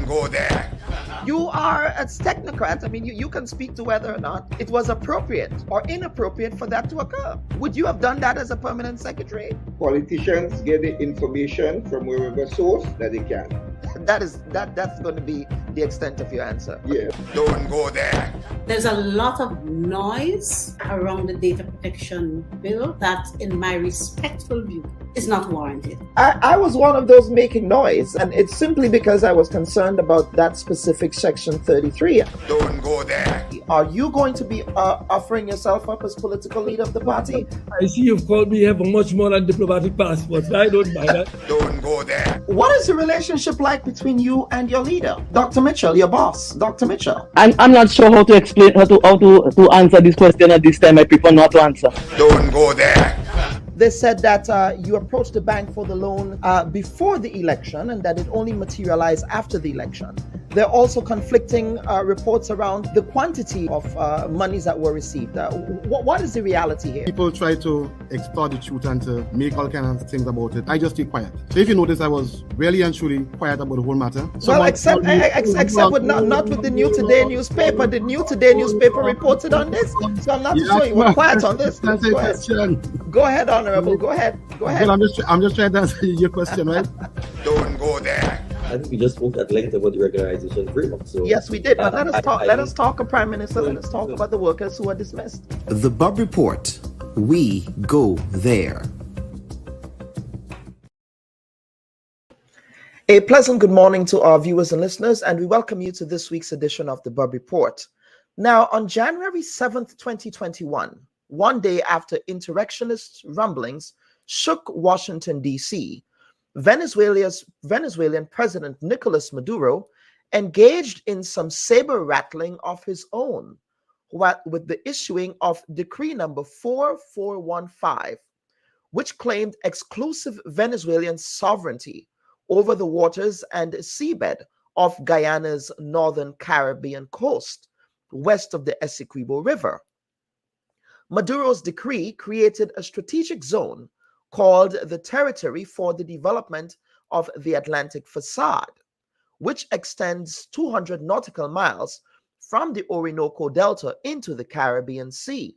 Don't go there. You are a technocrat. I mean, you can speak to whether or not it was appropriate or inappropriate for that to occur. Would you have done that as a permanent secretary? Politicians get the information from wherever source that they can. That's going to be the extent of your answer. Yeah. Don't go there. There's a lot of noise around the data protection bill that, in my respectful view, is not warranted. I was one of those making noise, and it's simply because I was concerned about that specific section 33. Don't go there. Are you going to be offering yourself up as political leader of the party? I see you've called me here for much more than diplomatic passports. I don't mind that. Don't go there. What is the relationship like between you and your leader, Dr. Mitchell, your boss, Dr. Mitchell? I'm not sure how to explain how to answer this question at this time. I prefer not to answer. Don't go there. They said that you approached the bank for the loan before the election and that it only materialized after the election. There are also conflicting reports around the quantity of monies that were received. What is the reality here? People try to extort the truth and to make all kinds of things about it. I just stay quiet. So if you notice, I was really and truly quiet about the whole matter. Well, except with not with the New Today newspaper. The New Today newspaper reported on this, so I'm not sure you were quiet on this. Go ahead, Honorable. Go ahead. Well, I'm just trying to answer your question, right? Don't go there. I think we just spoke at length about the regularization framework. So yes, we did. But let us talk, Prime Minister. Let us talk about the workers who are dismissed. The Bub Report. We go there. A pleasant good morning to our viewers and listeners, and we welcome you to this week's edition of the Bub Report. Now, on January 7th, 2021, one day after insurrectionist rumblings shook Washington, D.C., Venezuelan President Nicolas Maduro engaged in some saber-rattling of his own with the issuing of Decree number 4415, which claimed exclusive Venezuelan sovereignty over the waters and seabed of Guyana's northern Caribbean coast, west of the Essequibo River. Maduro's decree created a strategic zone called the Territory for the Development of the Atlantic Facade, which extends 200 nautical miles from the Orinoco Delta into the Caribbean Sea.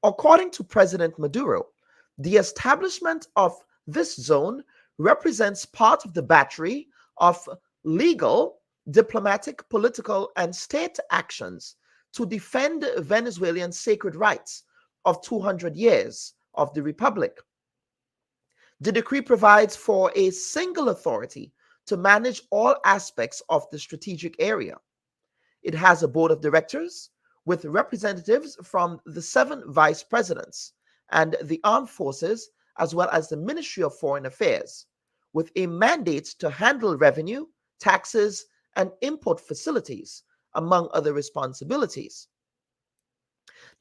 According to President Maduro, the establishment of this zone represents part of the battery of legal, diplomatic, political, and state actions to defend Venezuelan sacred rights of 200 years of the Republic. The decree provides for a single authority to manage all aspects of the strategic area. It has a board of directors with representatives from the 7 vice presidents and the armed forces, as well as the Ministry of Foreign Affairs, with a mandate to handle revenue, taxes, and import facilities, among other responsibilities.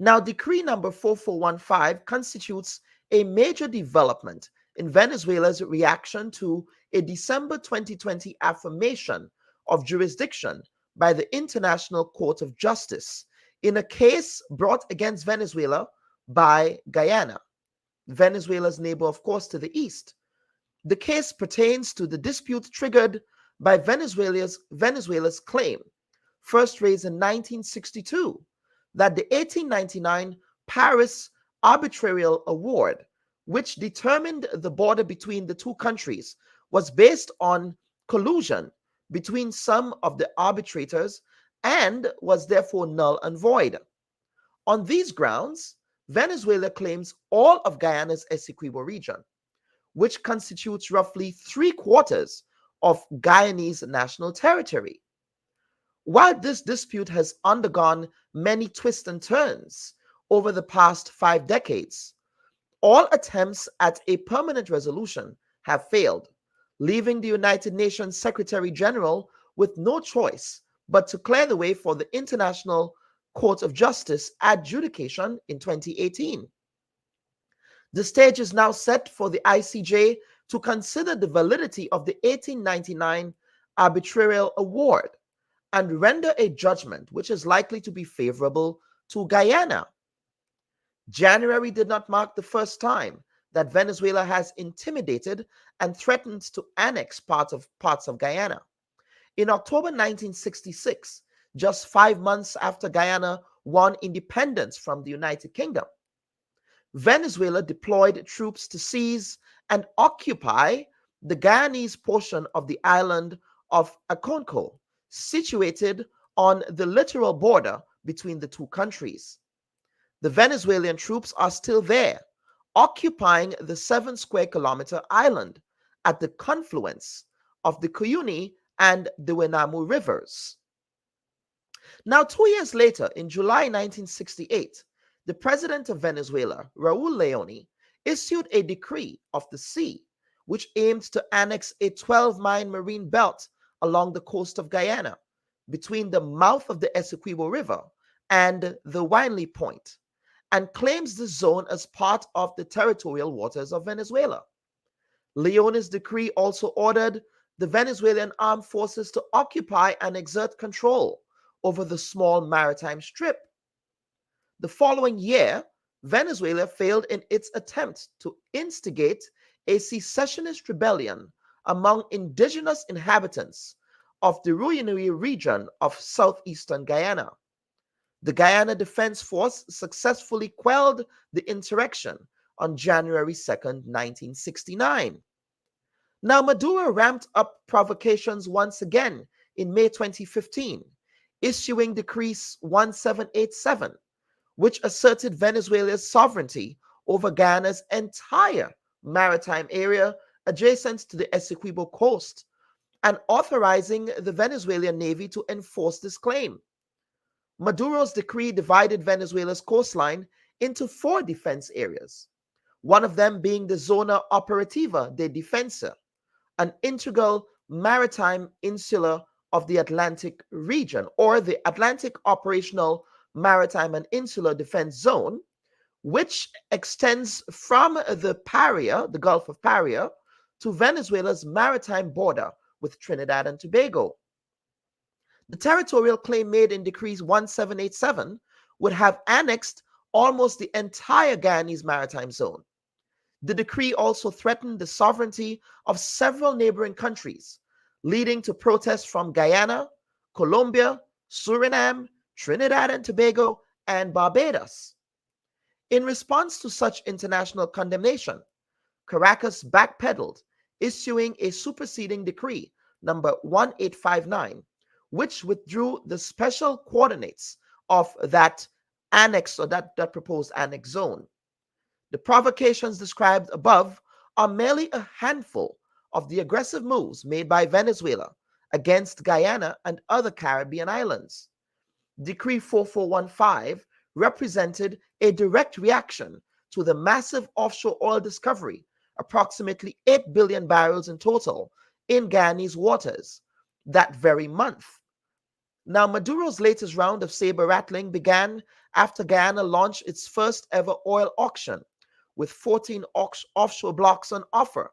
Now, Decree number 4415 constitutes a major development in Venezuela's reaction to a December 2020 affirmation of jurisdiction by the International Court of Justice in a case brought against Venezuela by Guyana, Venezuela's neighbor, of course, to the east. The case pertains to the dispute triggered by Venezuela's claim, first raised in 1962, that the 1899 Paris Arbitrarial Award, which determined the border between the two countries, was based on collusion between some of the arbitrators and was therefore null and void. On these grounds, Venezuela claims all of Guyana's Essequibo region, which constitutes roughly 3/4 of Guyanese national territory. While this dispute has undergone many twists and turns over the past 5 decades, all attempts at a permanent resolution have failed, leaving the United Nations Secretary General with no choice but to clear the way for the International Court of Justice adjudication in 2018. The stage is now set for the ICJ to consider the validity of the 1899 Arbitrarial Award and render a judgment which is likely to be favorable to Guyana. January did not mark the first time that Venezuela has intimidated and threatened to annex parts of Guyana. In October 1966, just 5 months after Guyana won independence from the United Kingdom, Venezuela deployed troops to seize and occupy the Guyanese portion of the island of Aconco, situated on the littoral border between the two countries. The Venezuelan troops are still there, occupying the 7-square-kilometer island at the confluence of the Cuyuni and the Wenamu rivers. Now, 2 years later, in July 1968, the president of Venezuela, Raul Leone, issued a decree of the sea which aimed to annex a 12-mile marine belt along the coast of Guyana between the mouth of the Essequibo River and the Winley Point, and claims the zone as part of the territorial waters of Venezuela. Leone's decree also ordered the Venezuelan armed forces to occupy and exert control over the small maritime strip. The following year, Venezuela failed in its attempt to instigate a secessionist rebellion among indigenous inhabitants of the Ruinui region of southeastern Guyana. The Guyana Defense Force successfully quelled the insurrection on January 2nd, 1969. Now, Maduro ramped up provocations once again in May 2015, issuing Decree 1787, which asserted Venezuela's sovereignty over Guyana's entire maritime area adjacent to the Essequibo coast, and authorizing the Venezuelan Navy to enforce this claim. Maduro's decree divided Venezuela's coastline into 4 defense areas, one of them being the Zona Operativa de Defensa, an integral maritime insula of the Atlantic region, or the Atlantic Operational Maritime and Insular Defense Zone, which extends from the Gulf of Paria, to Venezuela's maritime border with Trinidad and Tobago. The territorial claim made in Decree 1787 would have annexed almost the entire Guyanese maritime zone. The decree also threatened the sovereignty of several neighboring countries, leading to protests from Guyana, Colombia, Suriname, Trinidad and Tobago, and Barbados. In response to such international condemnation, Caracas backpedaled, issuing a superseding decree number 1859, which withdrew the special coordinates of that annex, or that proposed annex zone. The provocations described above are merely a handful of the aggressive moves made by Venezuela against Guyana and other Caribbean islands. Decree 4415 represented a direct reaction to the massive offshore oil discovery, approximately 8 billion barrels in total, in Guyanese waters that very month. Now, Maduro's latest round of saber rattling began after Guyana launched its first ever oil auction, with 14 offshore blocks on offer,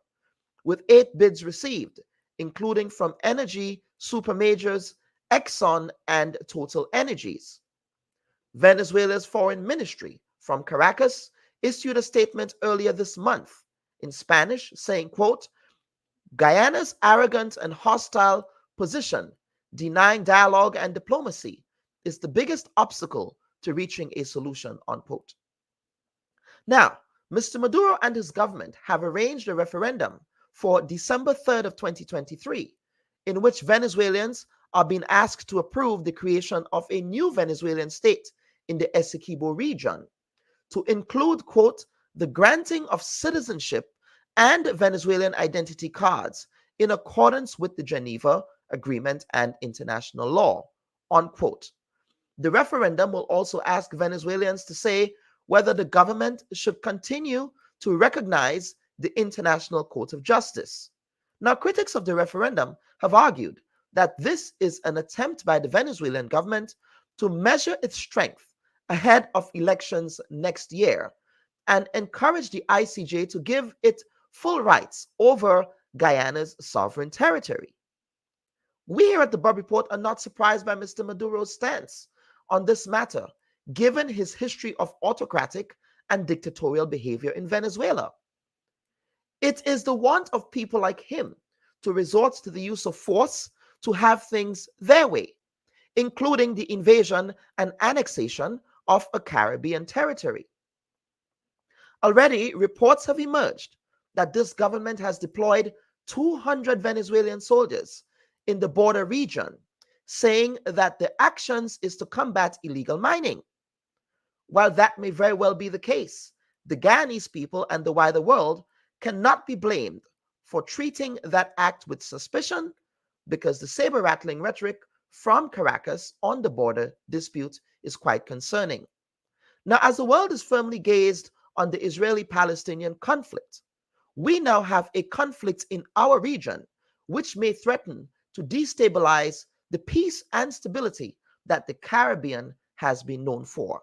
with 8 bids received, including from energy supermajors Exxon and Total Energies. Venezuela's foreign ministry from Caracas issued a statement earlier this month in Spanish saying, quote, Guyana's arrogant and hostile position, denying dialogue and diplomacy, is the biggest obstacle to reaching a solution, unquote. Now, Mr. Maduro and his government have arranged a referendum for December 3rd of 2023, in which Venezuelans are being asked to approve the creation of a new Venezuelan state in the Essequibo region, to include, quote, the granting of citizenship and Venezuelan identity cards in accordance with the Geneva Agreement and international law, unquote. The referendum will also ask Venezuelans to say whether the government should continue to recognize the International Court of Justice. Now, critics of the referendum have argued that this is an attempt by the Venezuelan government to measure its strength ahead of elections next year and encourage the ICJ to give it full rights over Guyana's sovereign territory. We here at the Bob Report are not surprised by Mr. Maduro's stance on this matter, given his history of autocratic and dictatorial behavior in Venezuela. It is the want of people like him to resort to the use of force to have things their way, including the invasion and annexation of a Caribbean territory. Already, reports have emerged that this government has deployed 200 Venezuelan soldiers in the border region, saying that the actions is to combat illegal mining. While that may very well be the case, the Guyanese people and the wider world cannot be blamed for treating that act with suspicion, because the saber-rattling rhetoric from Caracas on the border dispute is quite concerning. Now, as the world is firmly gazed on the Israeli-Palestinian conflict, we now have a conflict in our region which may threaten to destabilize the peace and stability that the Caribbean has been known for.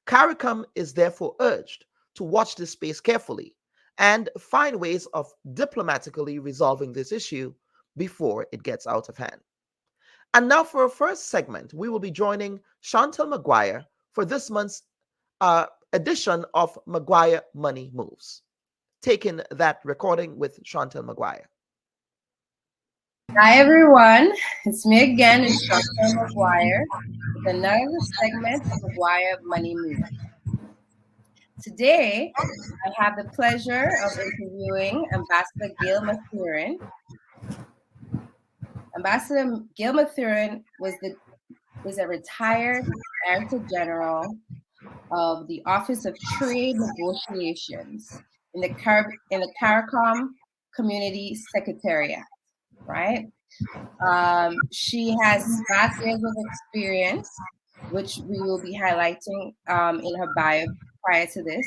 Caricom is therefore urged to watch this space carefully and find ways of diplomatically resolving this issue before it gets out of hand. And now for our first segment, we will be joining Chontelle Mc Guire for this month's edition of Mc Guire Money Moves. Taking that recording with Chontelle Mc Guire. Hi everyone, it's me again, it's Chontelle Mc Guire with another segment of Mc Guire Money Moves. Today, I have the pleasure of interviewing Ambassador Gail Mathurin. Ambassador Gail Mathurin is a retired Director General of the Office of Trade Negotiations in the Caricom Community Secretariat, right? She has vast years of experience, which we will be highlighting in her bio prior to this.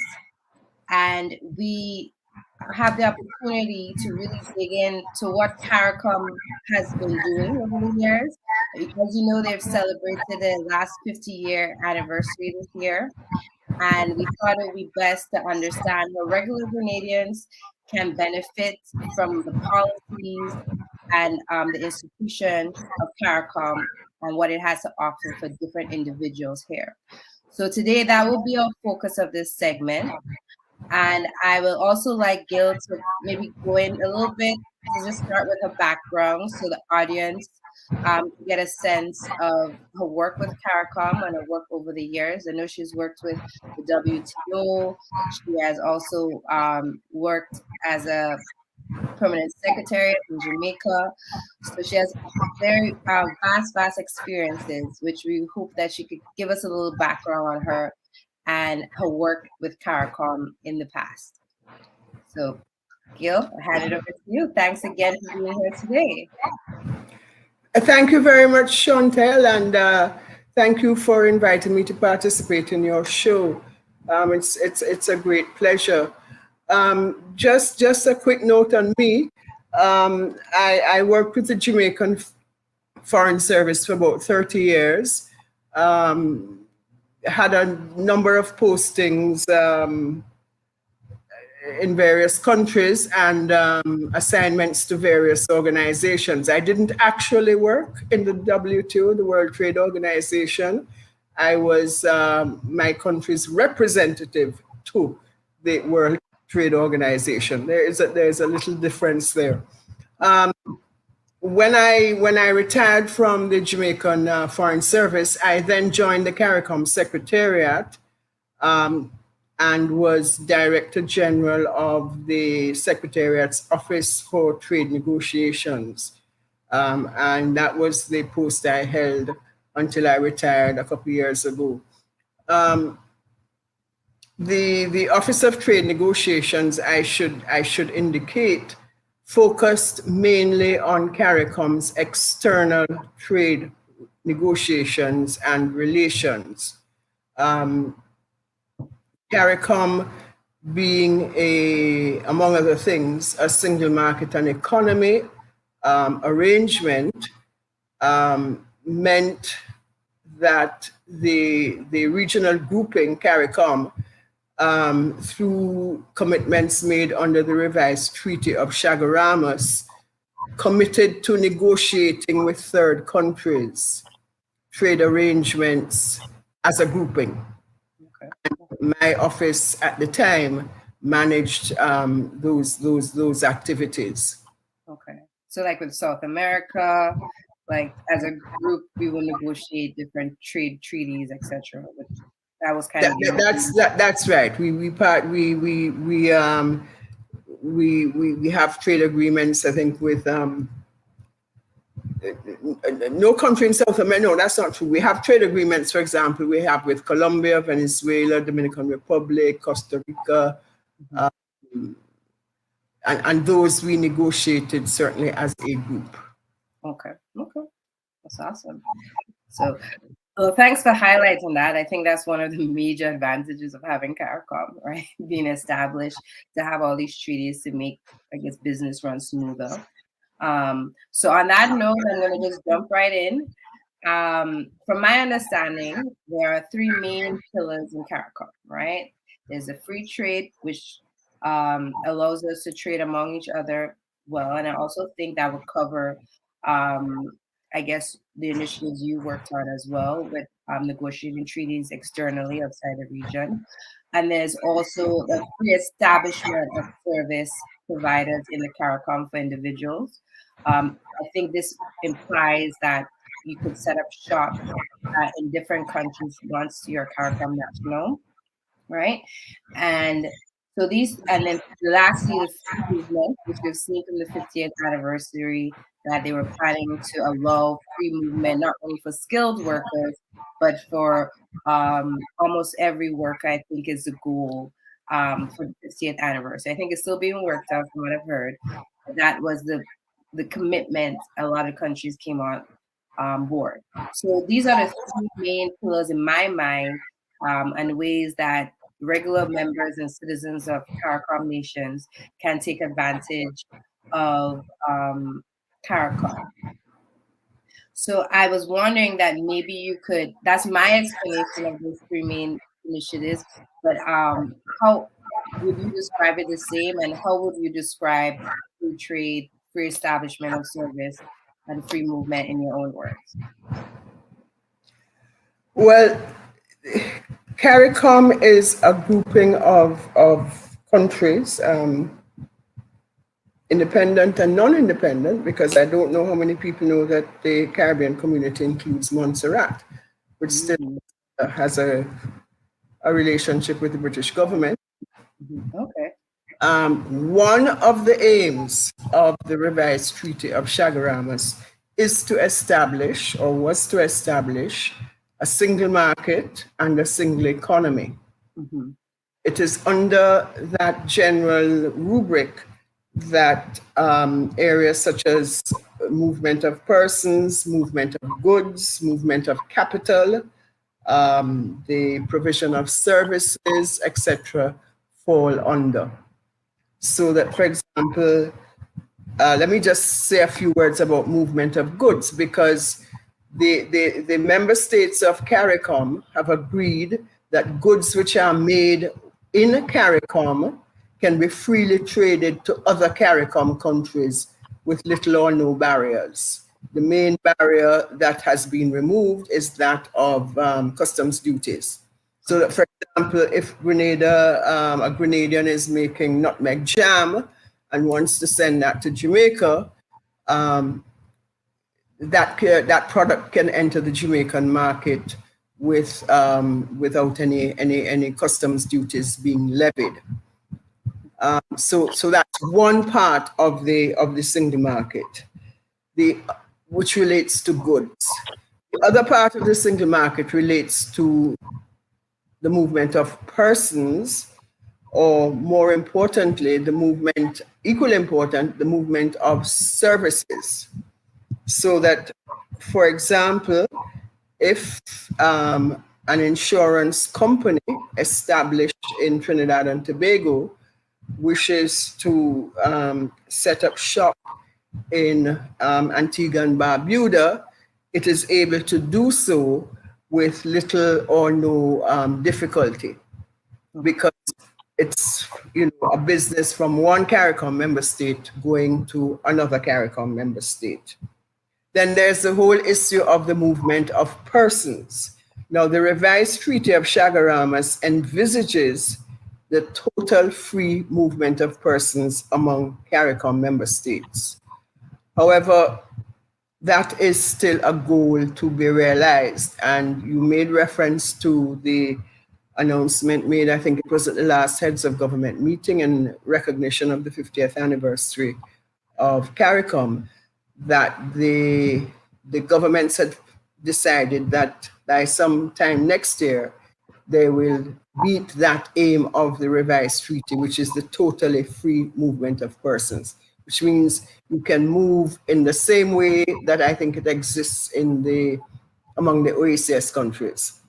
And we have the opportunity to really dig into what Caricom has been doing over the years. Because you know they've celebrated their last 50-year anniversary this year. And we thought it would be best to understand how regular Grenadians can benefit from the policies and the institution of Caricom and what it has to offer for different individuals here. So today that will be our focus of this segment. And I will also like Gail to maybe go in a little bit to just start with her background so the audience can get a sense of her work with Caricom and her work over the years. I know she's worked with the WTO. She has also worked as a permanent secretary in Jamaica. So she has very vast experiences, which we hope that she could give us a little background on her and her work with Caricom in the past. So, Gail, I hand it over to you. Thanks again for being here today. Thank you very much, Chontelle, and thank you for inviting me to participate in your show. It's a great pleasure. Just a quick note on me. I worked with the Jamaican Foreign Service for about 30 years. Had a number of postings in various countries and assignments to various organizations. I didn't actually work in the WTO, the World Trade Organization. I was my country's representative to the World Trade Organization. There's a little difference there. When I retired from the Jamaican Foreign Service, I then joined the Caricom Secretariat and was Director General of the Secretariat's Office for Trade Negotiations. And that was the post I held until I retired a couple years ago. The Office of Trade Negotiations, I should indicate, focused mainly on Caricom's external trade negotiations and relations. Caricom being among other things, a single market and economy arrangement meant that the regional grouping Caricom, through commitments made under the revised Treaty of Chaguaramas, committed to negotiating with third countries trade arrangements as a grouping. Okay. My office at the time managed those activities. Okay, so like with South America, like as a group, we will negotiate different trade treaties, etc. That was kind of that's right. We have trade agreements, I think, with no country in South America. No, that's not true. We have trade agreements, for example, we have with Colombia, Venezuela, Dominican Republic, Costa Rica, and those we negotiated certainly as a group. Okay, that's awesome. So, well, thanks for highlighting that. I think that's one of the major advantages of having Caricom, right? Being established to have all these treaties to make, I guess, business run smoother. So on that note, I'm going to just jump right in. From my understanding, there are three main pillars in Caricom, right? There's a free trade, which allows us to trade among each other well. And I also think that would cover I guess the initiatives you worked on as well with negotiating treaties externally outside the region. And there's also the free establishment of service providers in the Caricom for individuals. I think this implies that you could set up shop in different countries once you're Caricom national, right? And so these, and then lastly, the free movement, which we've seen from the 50th anniversary, that they were planning to allow free movement, not only for skilled workers, but for almost every worker, I think is the goal for the 50th anniversary. I think it's still being worked out from what I've heard. That was the commitment a lot of countries came on board. So these are the three main pillars in my mind, and ways that regular members and citizens of Caricom nations can take advantage of Caricom. So I was wondering that maybe you could, that's my explanation of those three main initiatives, but how would you describe it the same, and how would you describe free trade, free establishment of service, and free movement in your own words? Well, Caricom is a grouping of countries, independent and non-independent, because I don't know how many people know that the Caribbean community includes Montserrat, which still has a relationship with the British government. Okay. One of the aims of the revised Treaty of Chaguaramas is to establish, or was to establish, a single market and a single economy. It is under that general rubric that areas such as movement of persons, movement of goods, movement of capital, the provision of services, etc., fall under. So that, for example, let me just say a few words about movement of goods, because the member states of Caricom have agreed that goods which are made in Caricom can be freely traded to other Caricom countries with little or no barriers. The main barrier that has been removed is that of customs duties. So that, for example, if Grenada, a Grenadian is making nutmeg jam and wants to send that to Jamaica, that product can enter the Jamaican market with without any customs duties being levied. So that's one part of the single market, which relates to goods. The other part of the single market relates to the movement of persons, or more importantly, the movement, equally important, the movement of services. So that, for example, if an insurance company established in Trinidad and Tobago wishes to set up shop in Antigua and Barbuda, it is able to do so with little or no difficulty, because it's a business from one Caricom member state going to another Caricom member state. Then there's the whole issue of the movement of persons. Now, the revised Treaty of Chaguaramas envisages the total free movement of persons among Caricom member states. However, that is still a goal to be realized. And you made reference to the announcement made, I think it was at the last Heads of Government meeting in recognition of the 50th anniversary of Caricom, that the governments had decided that by sometime next year, they will meet that aim of the revised treaty, which is the totally free movement of persons, which means you can move in the same way that I think it exists among the OACS countries.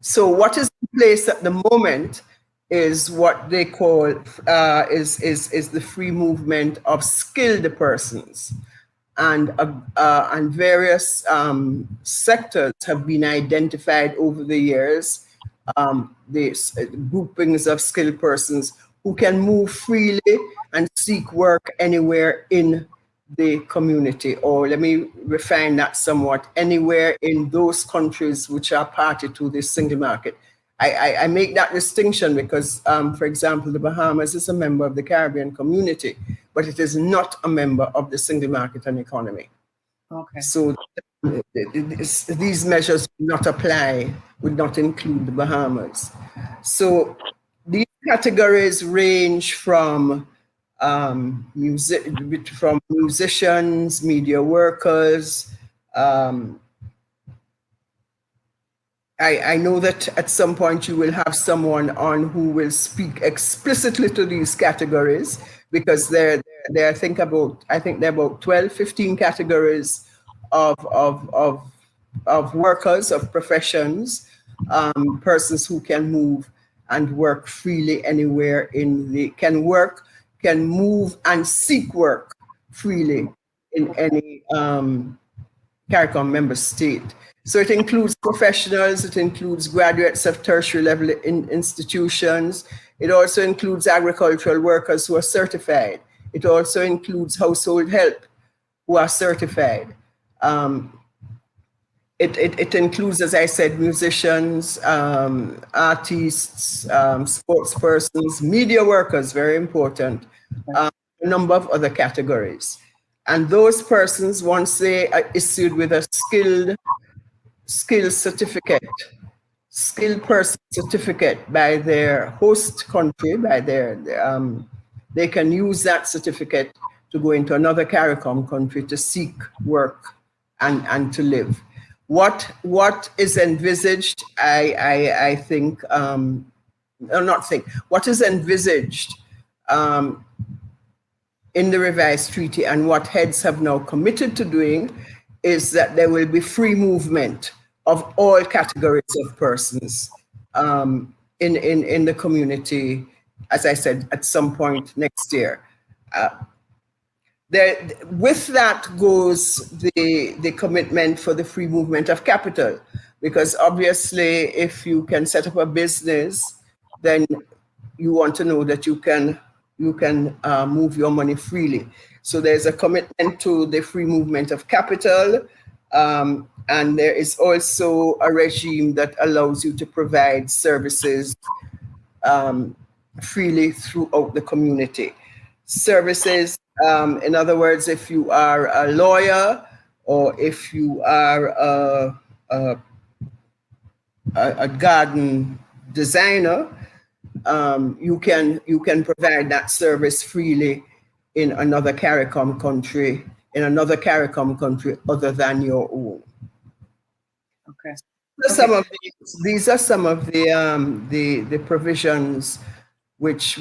So what is in place at the moment is what they call is the free movement of skilled persons, and various sectors have been identified over the years. These groupings of skilled persons who can move freely and seek work anywhere in the community, or let me refine that somewhat, anywhere in those countries which are party to the single market. I make that distinction because, for example, the Bahamas is a member of the Caribbean community, but it is not a member of the single market and economy. Okay. So these measures would not apply, would not include the Bahamas. So these categories range from musicians, media workers. I know that at some point you will have someone on who will speak explicitly to these categories, because there I think there are about 12, 15 categories of workers, of professions, persons who can move and work freely anywhere can move and seek work freely in any CARICOM member state. So it includes professionals, it includes graduates of tertiary level institutions. It also includes agricultural workers who are certified. It also includes household help who are certified. It includes, as I said, musicians, artists, sports persons, media workers, very important, a number of other categories. And those persons, once they are issued with a skilled person certificate by their host country, they can use that certificate to go into another CARICOM country to seek work and to live. What is envisaged, what is envisaged in the revised treaty and what heads have now committed to doing is that there will be free movement of all categories of persons in the community, as I said, at some point next year. With that goes the commitment for the free movement of capital, because obviously if you can set up a business, then you want to know that you can move your money freely. So there's a commitment to the free movement of capital, and there is also a regime that allows you to provide services freely throughout the community. Services, in other words, if you are a lawyer or if you are a garden designer, you can provide that service freely in another CARICOM country, other than your own. Okay. These are some of the provisions which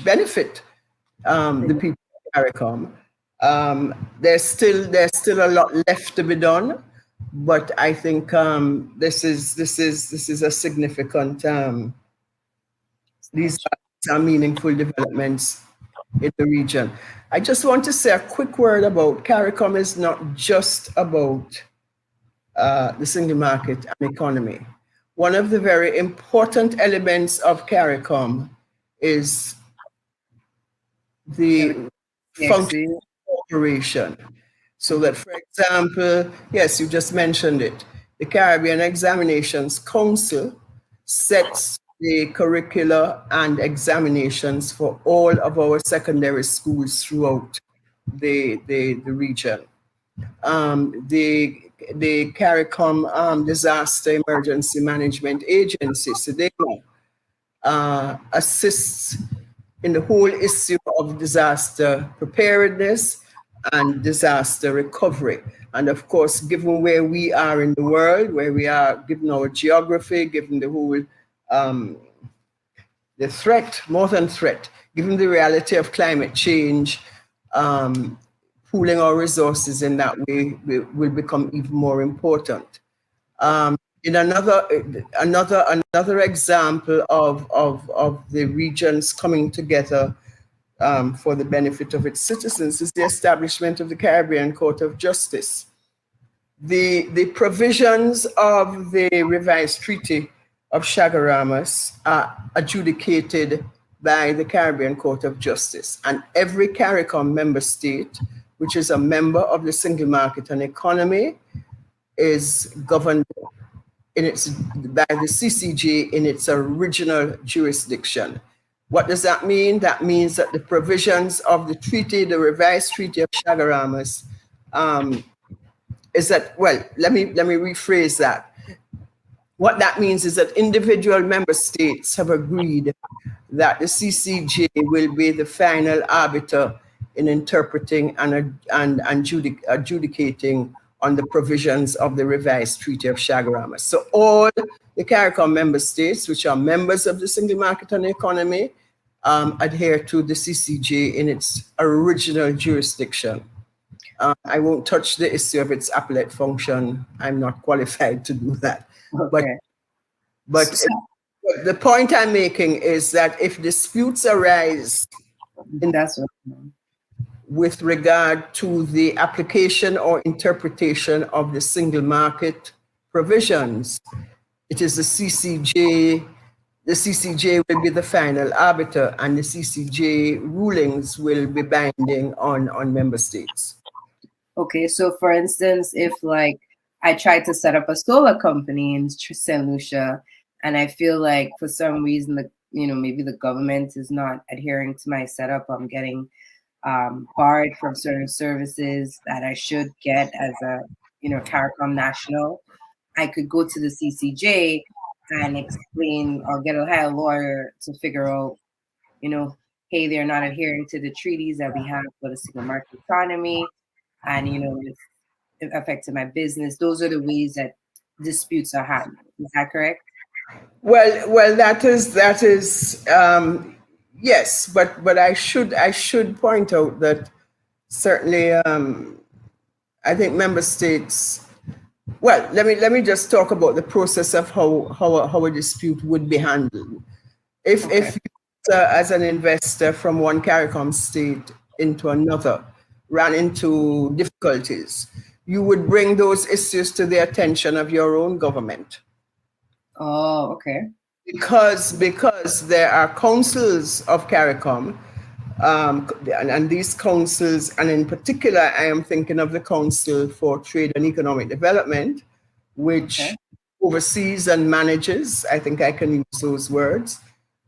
benefit the people of CARICOM. There's still a lot left to be done, but I think this is a significant. These are meaningful developments in the region. I just want to say a quick word about CARICOM is not just about the single market and economy. One of the very important elements of CARICOM is the functioning cooperation. So that, for example, yes, you just mentioned it, the Caribbean Examinations Council sets the curricula and examinations for all of our secondary schools throughout the region. The Caricom Disaster Emergency Management Agency, SEDEMA, assists in the whole issue of disaster preparedness and disaster recovery. And of course, given where we are in the world, where we are, given our geography, given the whole, the threat, more than threat, given the reality of climate change, pooling our resources in that way will become even more important. In another example of the regions coming together for the benefit of its citizens is the establishment of the Caribbean Court of Justice. The provisions of the revised Treaty of Chaguaramas are adjudicated by the Caribbean Court of Justice, and every Caricom member state, which is a member of the Single Market and Economy, is governed by the CCJ in its original jurisdiction. What does that mean? That means that the provisions of the treaty, the revised Treaty of Chaguaramas, is that, well, let me rephrase that. What that means is that individual member states have agreed that the CCJ will be the final arbiter in interpreting and adjudicating on the provisions of the revised Treaty of Chaguaramas. So all the CARICOM member states, which are members of the Single Market and Economy, adhere to the CCJ in its original jurisdiction. I won't touch the issue of its appellate function. I'm not qualified to do that. Okay. But the point I'm making is that if disputes arise with regard to the application or interpretation of the single market provisions, it is the CCJ. The CCJ will be the final arbiter, and the CCJ rulings will be binding on member states. Okay, so for instance, if like I tried to set up a solar company in St. Lucia, and I feel like for some reason maybe the government is not adhering to my setup, I'm getting barred from certain services that I should get as a CARICOM national, I could go to the CCJ and explain or hire a lawyer to figure out, hey, they're not adhering to the treaties that we have for the single market economy, and it's affecting my business. Those are the ways that disputes are handled. Is that correct? Well, that is yes, but I should point out that certainly I think member states. Well, let me just talk about the process of how a dispute would be handled. If you, as an investor from one CARICOM state into another, ran into difficulties, you would bring those issues to the attention of your own government. Oh, okay. Because there are councils of CARICOM, and these councils, and in particular, I am thinking of the Council for Trade and Economic Development, which oversees and manages, I think I can use those words,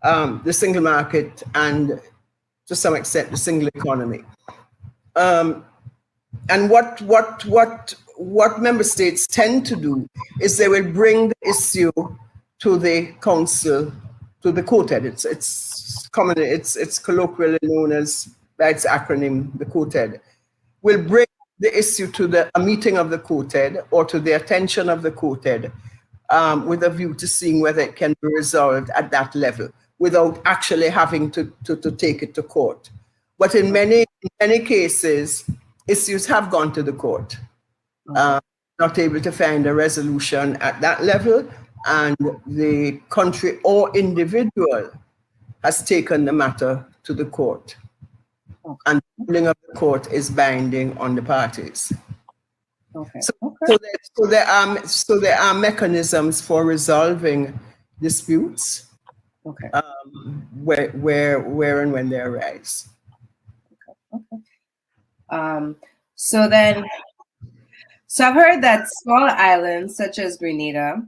the single market and to some extent the single economy. And what member states tend to do is they will bring the issue to the council, to the COTED. It's colloquially known as, by its acronym, the COTED. Will bring the issue to a meeting of the COTED or to the attention of the COTED with a view to seeing whether it can be resolved at that level without actually having to take it to court. But in many cases, issues have gone to the court, not able to find a resolution at that level, and the country or individual has taken the matter to the court. And the ruling of the court is binding on the parties. Okay. So there are mechanisms for resolving disputes. Okay. Where and when they arise. Okay. So I've heard that small islands such as Grenada,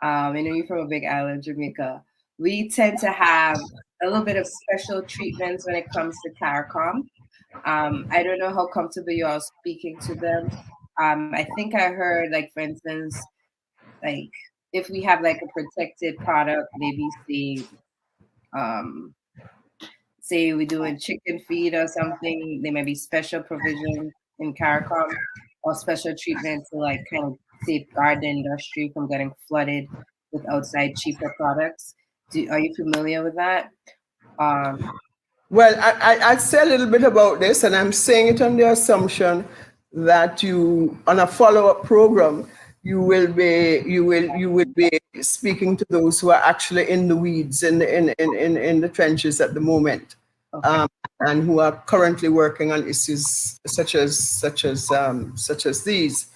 I know you're from a big island, Jamaica, we tend to have a little bit of special treatments when it comes to Caricom. I don't know how comfortable you are speaking to them. I think I heard, like, for instance, like if we have like a protected product, maybe say we're doing chicken feed or something, there may be special provision in Caricom or special treatment to like kind of safeguard the industry from getting flooded with outside cheaper products. Are you familiar with that? Well, I'd say a little bit about this, and I'm saying it on the assumption that you, on a follow-up program, you will be speaking to those who are actually in the weeds, in the trenches at the moment, okay. And who are currently working on issues such as these.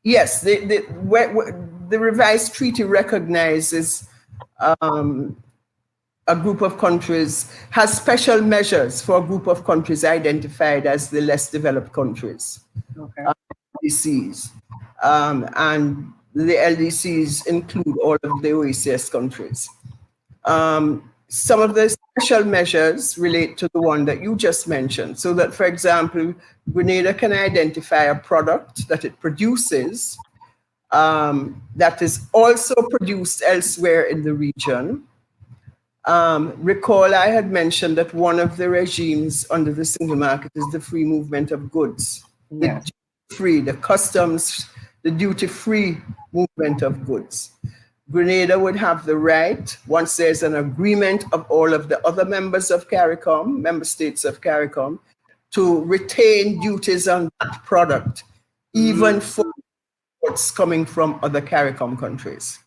Yes, the revised treaty recognizes a group of countries, has special measures for a group of countries identified as the less developed countries, okay. LDCs. And the LDCs include all of the OECS countries. Some of the special measures relate to the one that you just mentioned, so that, for example, Grenada can identify a product that it produces that is also produced elsewhere in the region. Recall I had mentioned that one of the regimes under the single market is the free movement of goods. Yeah. The customs, the duty-free movement of goods. Grenada would have the right, once there's an agreement of all of the other members of Caricom, member states of Caricom, to retain duties on that product, even for imports coming from other Caricom countries.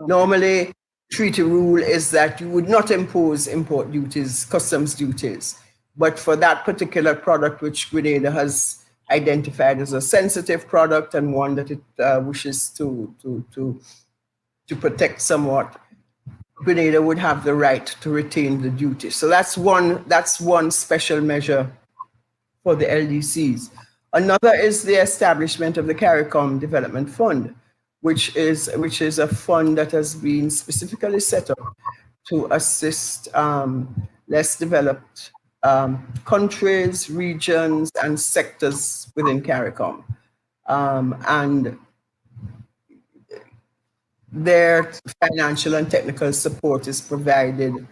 Okay. Normally, treaty rule is that you would not impose import duties, customs duties, but for that particular product which Grenada has identified as a sensitive product and one that it wishes to protect somewhat, Grenada would have the right to retain the duty. So that's one special measure for the LDCs. Another is the establishment of the Caricom Development Fund, which is a fund that has been specifically set up to assist less developed countries, regions, and sectors within Caricom. And their financial and technical support is provided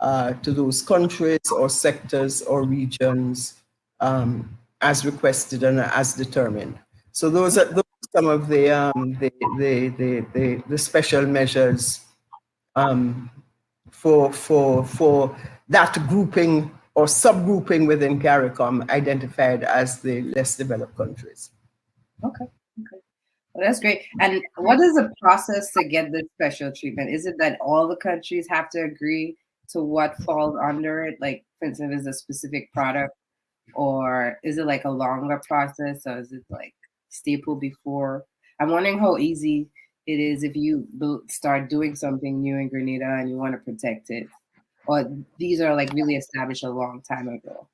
to those countries or sectors or regions as requested and as determined. So those are some of the special measures for that grouping or subgrouping within Caricom identified as the less developed countries. Okay. Well, that's great. And what is the process to get this special treatment? Is it that all the countries have to agree to what falls under it? Like, for instance, is a specific product, or is it like a longer process, or is it like staple before? I'm wondering how easy it is if you start doing something new in Grenada and you want to protect it, or these are like really established a long time ago.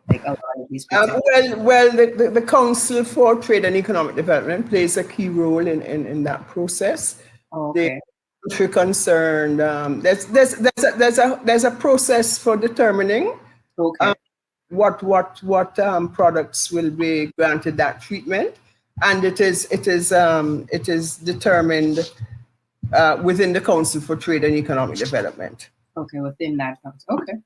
Like a lot of these the Council for Trade and Economic Development plays a key role in that process. Oh, okay. The country concerned, there's a process for determining what products will be granted that treatment, and it is determined within the Council for Trade and Economic Development. Okay, within that council. Okay.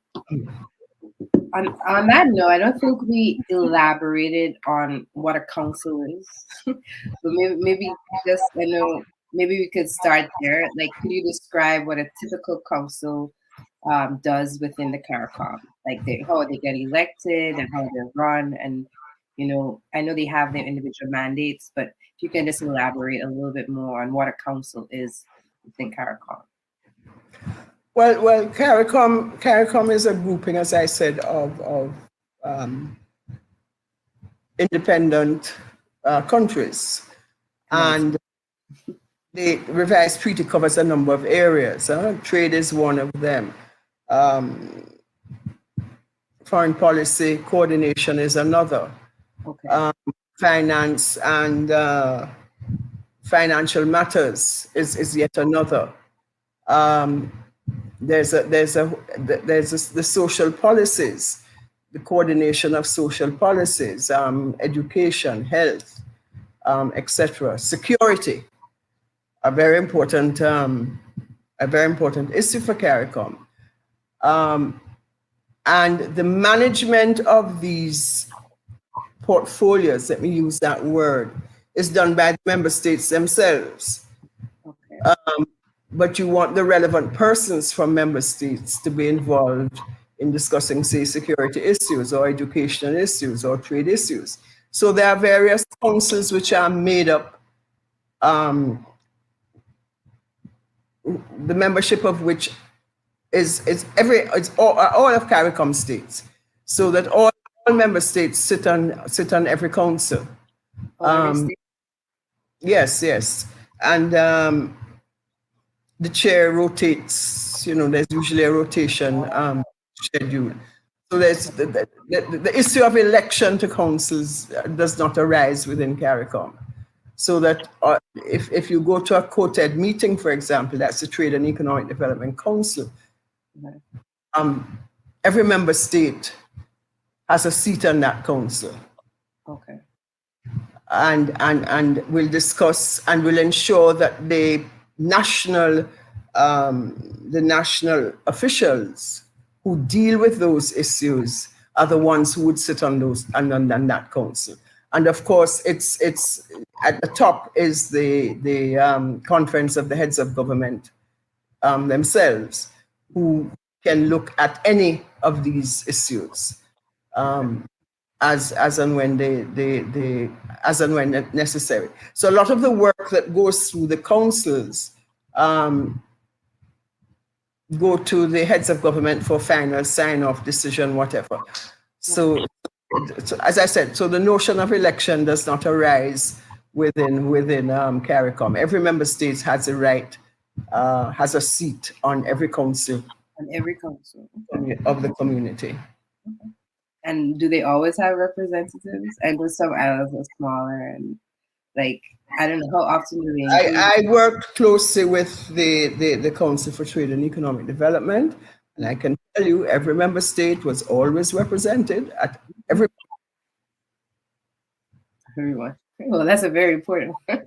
On that note, I don't think we elaborated on what a council is, but maybe just, maybe we could start there. Like, could you describe what a typical council does within the Caricom? Like how they get elected and how they're run, and I know they have their individual mandates, but if you can just elaborate a little bit more on what a council is within Caricom. Well, Caricom is a grouping, as I said, of independent countries, and the revised treaty covers a number of areas. Trade is one of them. Foreign policy coordination is another. Okay. Finance and financial matters is yet another. There's the social policies, the coordination of social policies, education, health, etc. Security, a very important issue for Caricom. And the management of these portfolios, let me use that word, is done by the member states themselves. Okay. But you want the relevant persons from member states to be involved in discussing, say, security issues or educational issues or trade issues. So there are various councils which are made up, the membership of which is all of Caricom states, so that all member states sit on every council. Yes, and the chair rotates. There's usually a rotation schedule. So there's the issue of election to councils does not arise within Caricom. So that if you go to a quoted meeting, for example, that's the Trade and Economic Development Council, every member state has a seat on that council. Okay. And we'll discuss and we'll ensure that the national officials who deal with those issues are the ones who would sit on those and on that council. And of course, it's at the top is the Conference of the Heads of Government themselves, who can look at any of these issues as and when necessary. So a lot of the work that goes through the councils go to the heads of government for final sign-off, decision, whatever. So as I said, so the notion of election does not arise within Caricom. Every member state has a right, has a seat on every council. On every council. Of the community. Okay. And do they always have representatives? And do some islands are smaller and like, I don't know, how often do they? I worked closely with the Council for Trade and Economic Development, and I can tell you every member state was always represented at every. Everyone. Well, that's a very important one.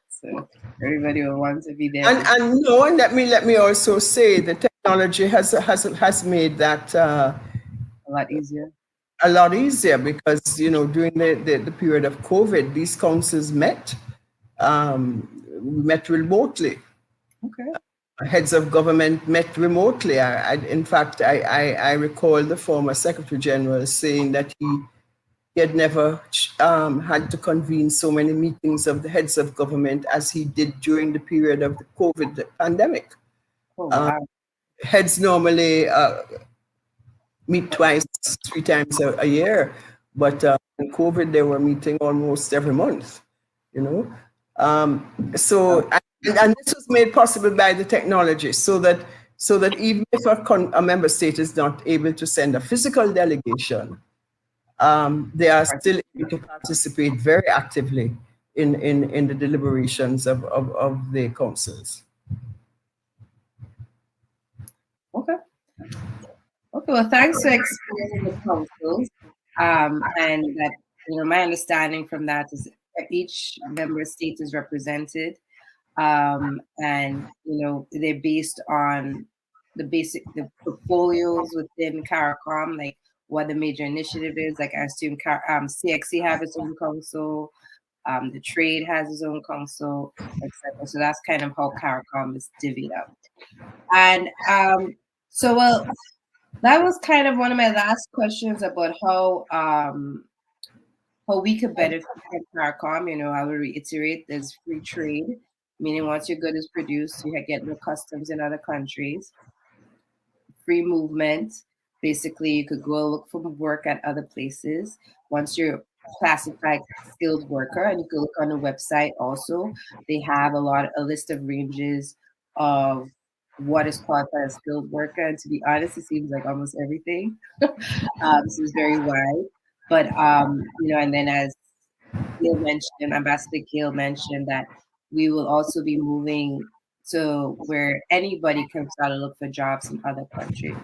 So everybody will want to be there. And let me also say the technology has made that a lot easier. A lot easier because during the period of COVID, these councils met remotely. Okay. Heads of government met remotely. In fact, I recall the former Secretary General saying that he had never had to convene so many meetings of the heads of government as he did during the period of the COVID pandemic. Oh, wow. Heads normally meet twice, 3 times a year, but in COVID they were meeting almost every month. So and this was made possible by the technology, so that even if a member state is not able to send a physical delegation, they are still able to participate very actively in the deliberations of the councils. Okay. Okay, well, thanks for explaining the councils. And that, my understanding from that is each member state is represented. And, they're based on the portfolios within Caricom, like what the major initiative is. Like I assume CXC have its own council, the trade has its own council, etc. So that's kind of how Caricom is divvied up. And that was kind of one of my last questions about how we could benefit from Caricom. I will reiterate, there's free trade, meaning once your good is produced, you get no customs in other countries. Free movement, basically you could go look for work at other places. Once you're classified skilled worker, and you can look on the website also, they have a list of ranges of what is qualified as skilled worker, and to be honest, it seems like almost everything. This is very wide, but and then as Gail mentioned, Ambassador Gail mentioned that we will also be moving to where anybody can start to look for jobs in other countries.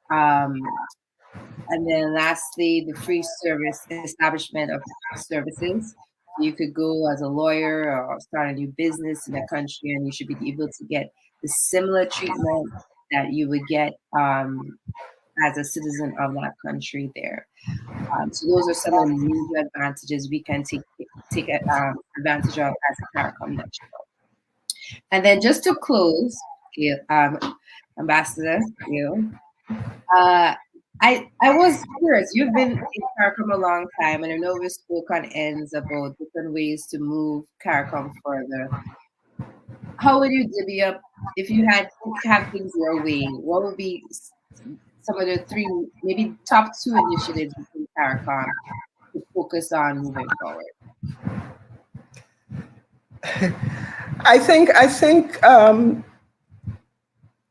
And then lastly, the free service establishment of services. You could go as a lawyer or start a new business in a country, and you should be able to get the similar treatment that you would get as a citizen of that country there. So those are some of the major advantages we can take advantage of as a Caricom national. And then just to close, Ambassador Gail, I was curious. You've been in Caricom a long time, and I know we spoke on ends about different ways to move Caricom further. How would you divvy up if you had to have things your way? What would be some of the 3, maybe top 2 initiatives in Caricom to focus on moving forward? I think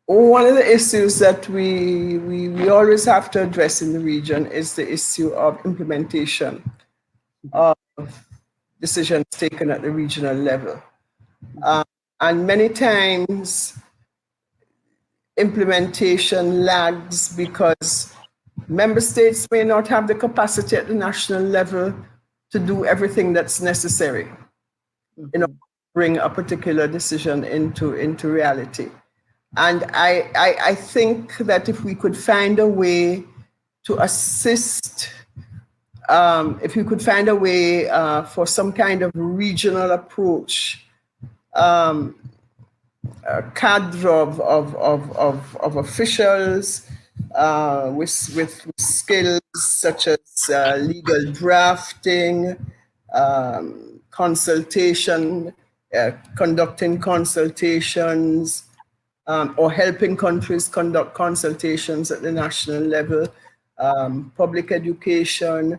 one of the issues that we always have to address in the region is the issue of implementation of decisions taken at the regional level. And many times implementation lags because member states may not have the capacity at the national level to do everything that's necessary in order to bring a particular decision into reality. And I think that if we could find a way to assist, if we could find a way for some kind of regional approach, a cadre of officials with skills such as legal drafting, consultation, conducting consultations, or helping countries conduct consultations at the national level, public education,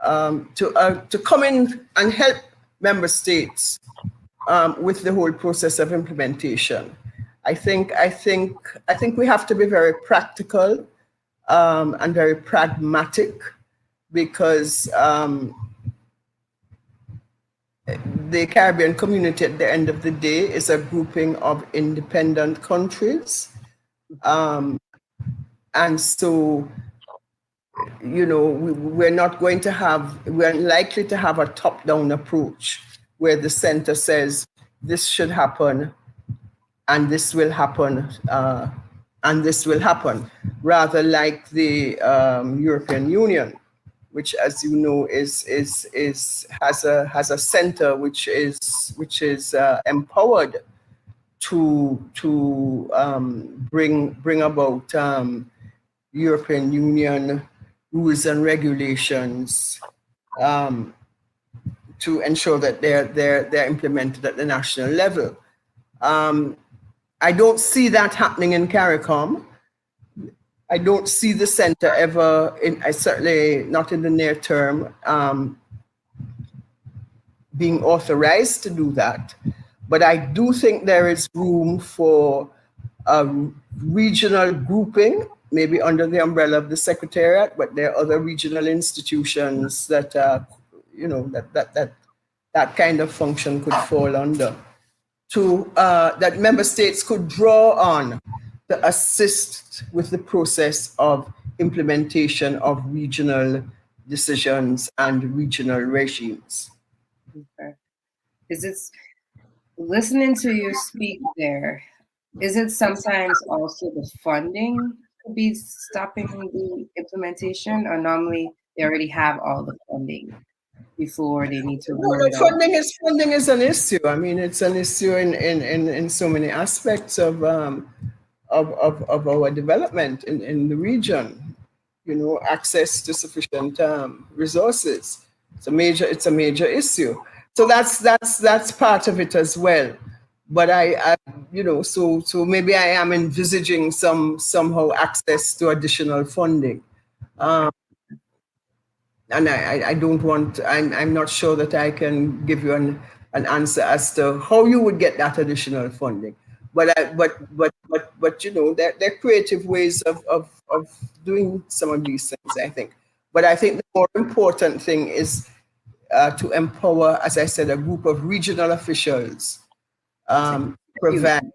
to come in and help member states with the whole process of implementation. I think we have to be very practical and very pragmatic, because the Caribbean community at the end of the day is a grouping of independent countries. And so, you know, we're likely to have a top-down approach where the center says this should happen and this will happen and this will happen, rather like the European Union, which, as you know, has a center which is empowered to bring about European Union rules and regulations to ensure that they're implemented at the national level. I don't see that happening in Caricom. I don't see the center ever, certainly not in the near term, being authorized to do that. But I do think there is room for a regional grouping, maybe under the umbrella of the Secretariat, but there are other regional institutions that, that kind of function could fall under, that member states could draw on to assist with the process of implementation of regional decisions and regional regimes. Okay. Is it, listening to you speak there, is it sometimes also the funding could be stopping the implementation, or normally they already have all the funding before they need to roll it out? Funding is an issue. I mean, it's an issue in so many aspects of our development in the region. You know, access to sufficient resources. It's a major issue. So that's part of it as well. But I so maybe I am envisaging somehow access to additional funding. And I don't want, I'm not sure that I can give you an answer as to how you would get that additional funding. But you know, there are creative ways of doing some of these things, I think. But I think the more important thing is to empower, as I said, a group of regional officials, provide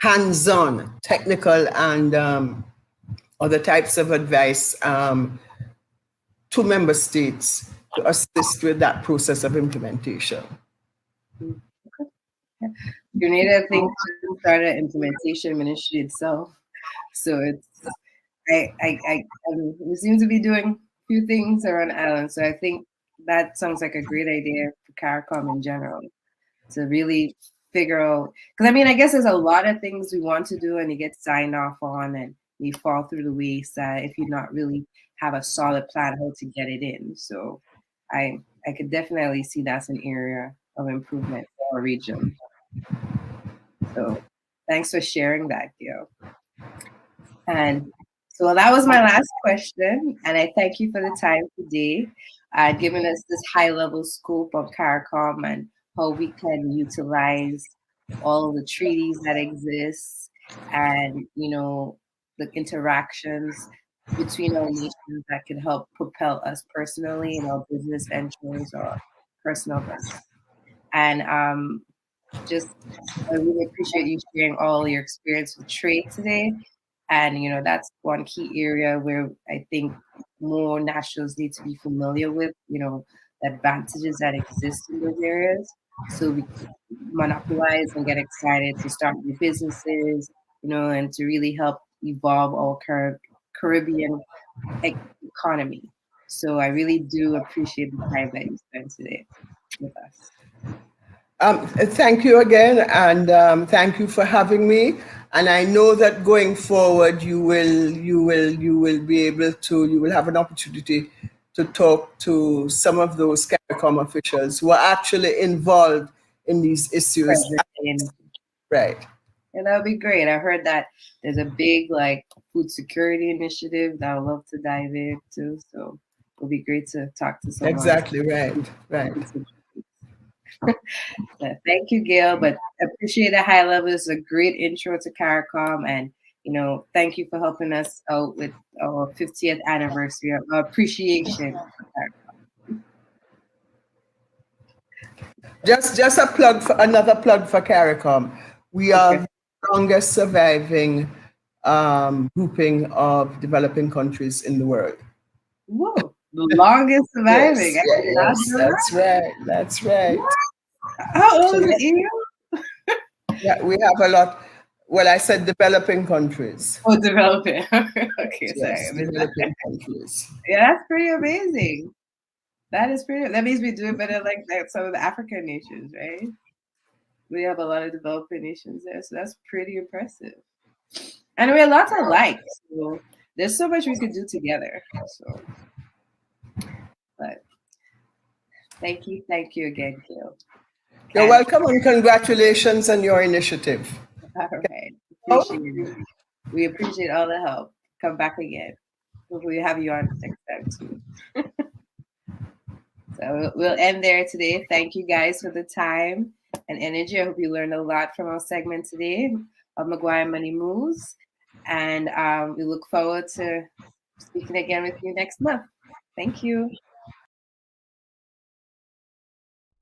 hands-on technical and other types of advice to member states to assist with that process of implementation. Grenada, I think, started an implementation ministry itself. So it's, we seem to be doing a few things around Ireland. So I think that sounds like a great idea for Caricom in general to really figure out, because I mean, I guess there's a lot of things we want to do and you get signed off on and you fall through the wayside if you not really have a solid plan how to get it in. So I could definitely see that's an area of improvement for our region. So thanks for sharing that, Gail. And so that was my last question, and I thank you for the time today, giving us this high-level scope of Caricom and how we can utilize all of the treaties that exist and, you know, the interactions between our nations that can help propel us personally in our business ventures or personal ventures. And I really appreciate you sharing all your experience with trade today. And, you know, that's one key area where I think more nationals need to be familiar with, you know, the advantages that exist in those areas. So we can monopolize and get excited to start new businesses, you know, and to really help evolve our Caribbean economy. So I really do appreciate the time that you spent today with us. Thank you again, and thank you for having me. And I know that going forward, you will be able to, you will have an opportunity to talk to some of those Caricom officials who are actually involved in these issues. Right. And that would be great. I heard that there's a big like food security initiative that I would love to dive into. So it would be great to talk to someone. Exactly, right. Thank you, Gail, but appreciate the high level. It's a great intro to Caricom, and you know, thank you for helping us out with our 50th anniversary of appreciation. Just a plug for another plug for Caricom. We are the longest surviving grouping of developing countries in the world. Whoa, the longest surviving. Yes, that's right. How old is you? Yeah, we have a lot. Well, I said developing countries. Oh, developing. Okay, yes, sorry. Developing countries. Yeah, that's pretty amazing. That is pretty. That means we do it better like some of the African nations, right? We have a lot of developing nations there, so that's pretty impressive. And we're lots alike, so there's so much we could do together. So, but thank you again, Gail. You're welcome, and congratulations on your initiative. All right, appreciate it. We appreciate all the help. Come back again. Hopefully, we'll have you on next time too. So we'll end there today. Thank you guys for the time and energy. I hope you learned a lot from our segment today of Maguire Money Moves. And we look forward to speaking again with you next month. Thank you.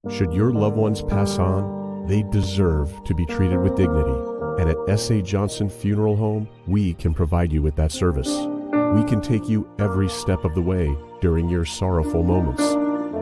Should your loved ones pass on, they deserve to be treated with dignity. And at S.A. Johnson Funeral Home, we can provide you with that service. We can take you every step of the way during your sorrowful moments.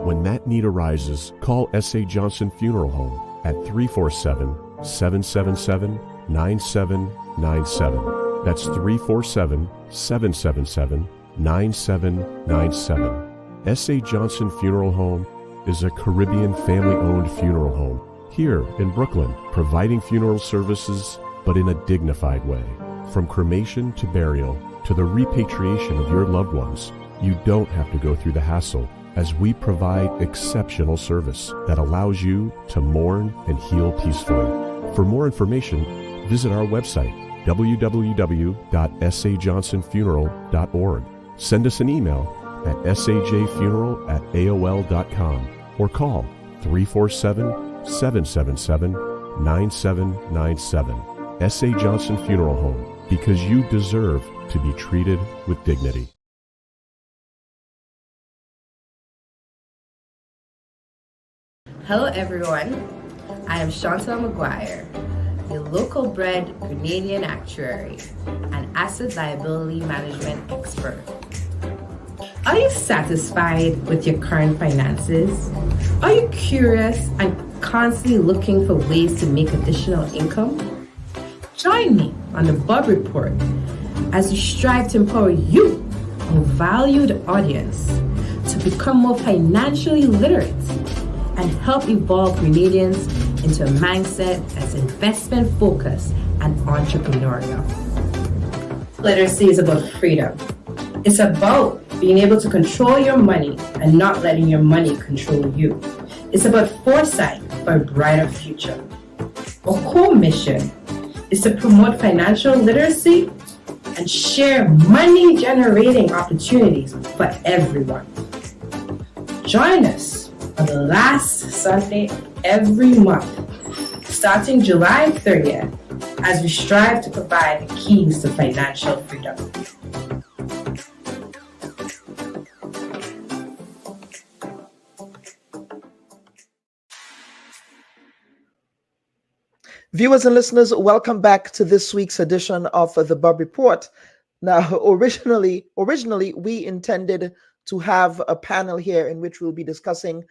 When that need arises, call S.A. Johnson Funeral Home at 347-777-9797. That's 347-777-9797. S.A. Johnson Funeral Home is a Caribbean family-owned funeral home here in Brooklyn, providing funeral services, but in a dignified way. From cremation to burial to the repatriation of your loved ones, you don't have to go through the hassle, as we provide exceptional service that allows you to mourn and heal peacefully. For more information, visit our website, www.sajohnsonfuneral.org. Send us an email at sajfuneral@aol.com or call 347-777-9797. S.A. Johnson Funeral Home, because you deserve to be treated with dignity. Hello everyone, I am Chontelle Mc Guire. a local bred Grenadian actuary and asset liability management expert. Are you satisfied with your current finances? Are you curious and constantly looking for ways to make additional income? Join me on the Bob Report as we strive to empower you, our valued audience, to become more financially literate and help evolve Grenadians into a mindset that's investment focused and entrepreneurial. Literacy is about freedom. It's about being able to control your money and not letting your money control you. It's about foresight for a brighter future. Our core mission is to promote financial literacy and share money-generating opportunities for everyone. Join us on the last Sunday of every month, starting July 30th, as we strive to provide the keys to financial freedom. Viewers and listeners, welcome back to this week's edition of the Bob Report. Now, originally, we intended to have a panel here in which we'll be discussing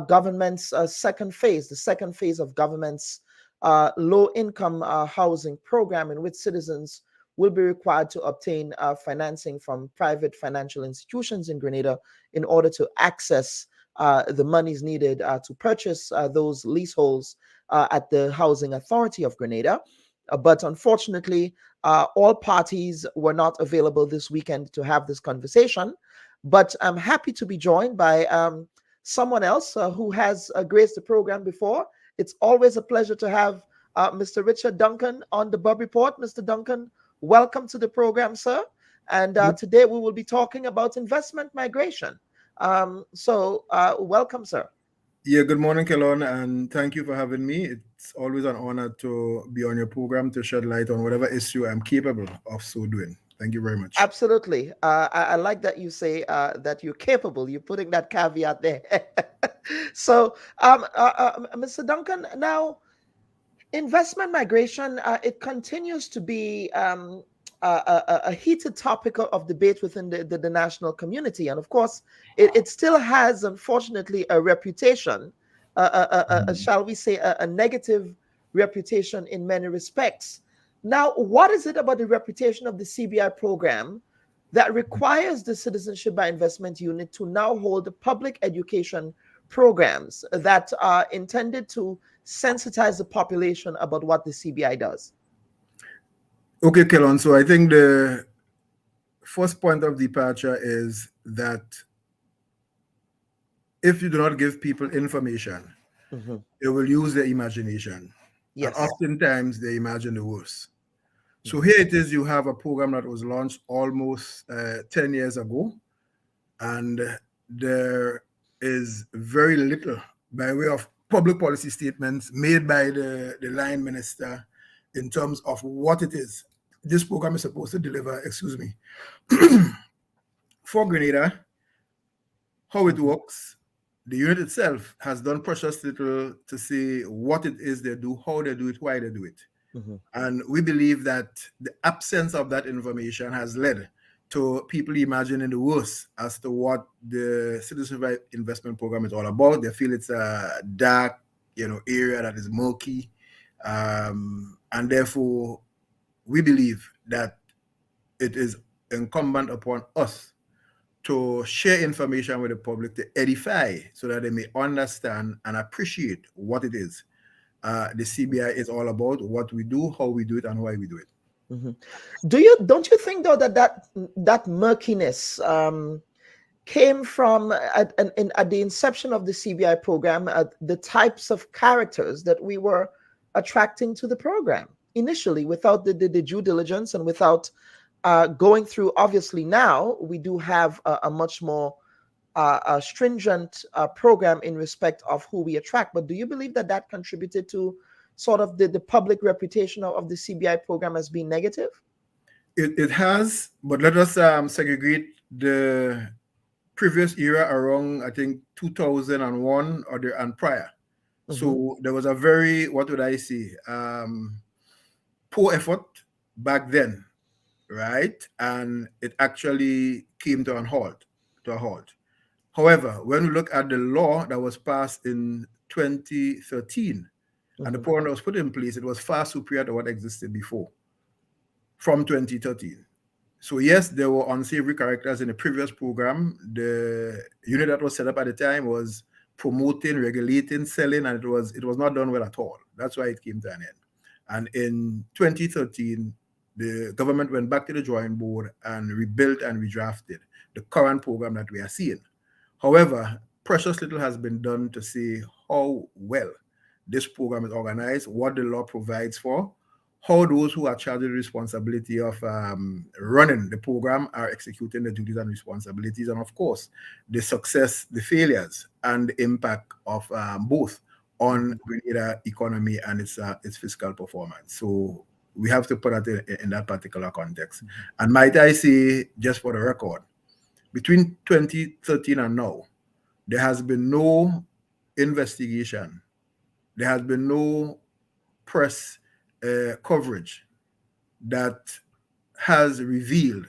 government's second phase, the second phase of government's low-income housing program, in which citizens will be required to obtain financing from private financial institutions in Grenada in order to access the monies needed to purchase those leaseholds at the Housing Authority of Grenada. But unfortunately, all parties were not available this weekend to have this conversation. But I'm happy to be joined by someone else who has graced the program before. It's always a pleasure to have Mr. Richard Duncan on the Bob Report. Mr. Duncan, welcome to the program, sir. And today we will be talking about investment migration. So welcome, sir. Yeah, good morning, Kelon, and thank you for having me. It's always an honor to be on your program to shed light on whatever issue I'm capable of so doing. Thank you very much. Absolutely. I like that you say that you're capable. You're putting that caveat there. So, Mr. Duncan, now, investment migration, it continues to be a heated topic of debate within the national community. And of course, it still has, unfortunately, a reputation, shall we say, a negative reputation in many respects. Now, what is it about the reputation of the CBI program that requires the Citizenship by Investment Unit to now hold public education programs that are intended to sensitize the population about what the CBI does? Okay, Kelon, so I think the first point of departure is that if you do not give people information, they will use their imagination. Yes. And oftentimes they imagine the worst. So here it is, you have a program that was launched almost 10 years ago, and there is very little by way of public policy statements made by the line minister in terms of what it is this program is supposed to deliver, for Grenada, how it works. The unit itself has done precious little to say what it is they do, how they do it, why they do it. And we believe that the absence of that information has led to people imagining the worst as to what the Citizenship Investment Program is all about. They feel it's a dark, area that is murky, and therefore we believe that it is incumbent upon us to share information with the public, to edify, so that they may understand and appreciate what it is the CBI is all about, what we do, how we do it, and why we do it. Don't you think though that murkiness came from at the inception of the CBI program, the types of characters that we were attracting to the program initially, without the due diligence and without going through? Obviously now we do have a much more stringent program in respect of who we attract. But do you believe that contributed to sort of the public reputation of the CBI program as being negative? It has, but let us segregate the previous era around, I think, 2001 and prior. So there was a very, what would I say, poor effort back then, right? And it actually came to a halt. However, when we look at the law that was passed in 2013 and the program that was put in place, it was far superior to what existed before from 2013. So yes, there were unsavory characters in the previous program. The unit that was set up at the time was promoting, regulating, selling, and it was not done well at all. That's why it came to an end. And in 2013, the government went back to the drawing board and rebuilt and redrafted the current program that we are seeing. However, precious little has been done to say how well this program is organized, what the law provides for, how those who are charged with the responsibility of running the program are executing the duties and responsibilities, and of course, the success, the failures, and the impact of both on Grenada economy and its fiscal performance. So we have to put that in that particular context. And might I say, just for the record, between 2013 and now, there has been no investigation, there has been no press coverage that has revealed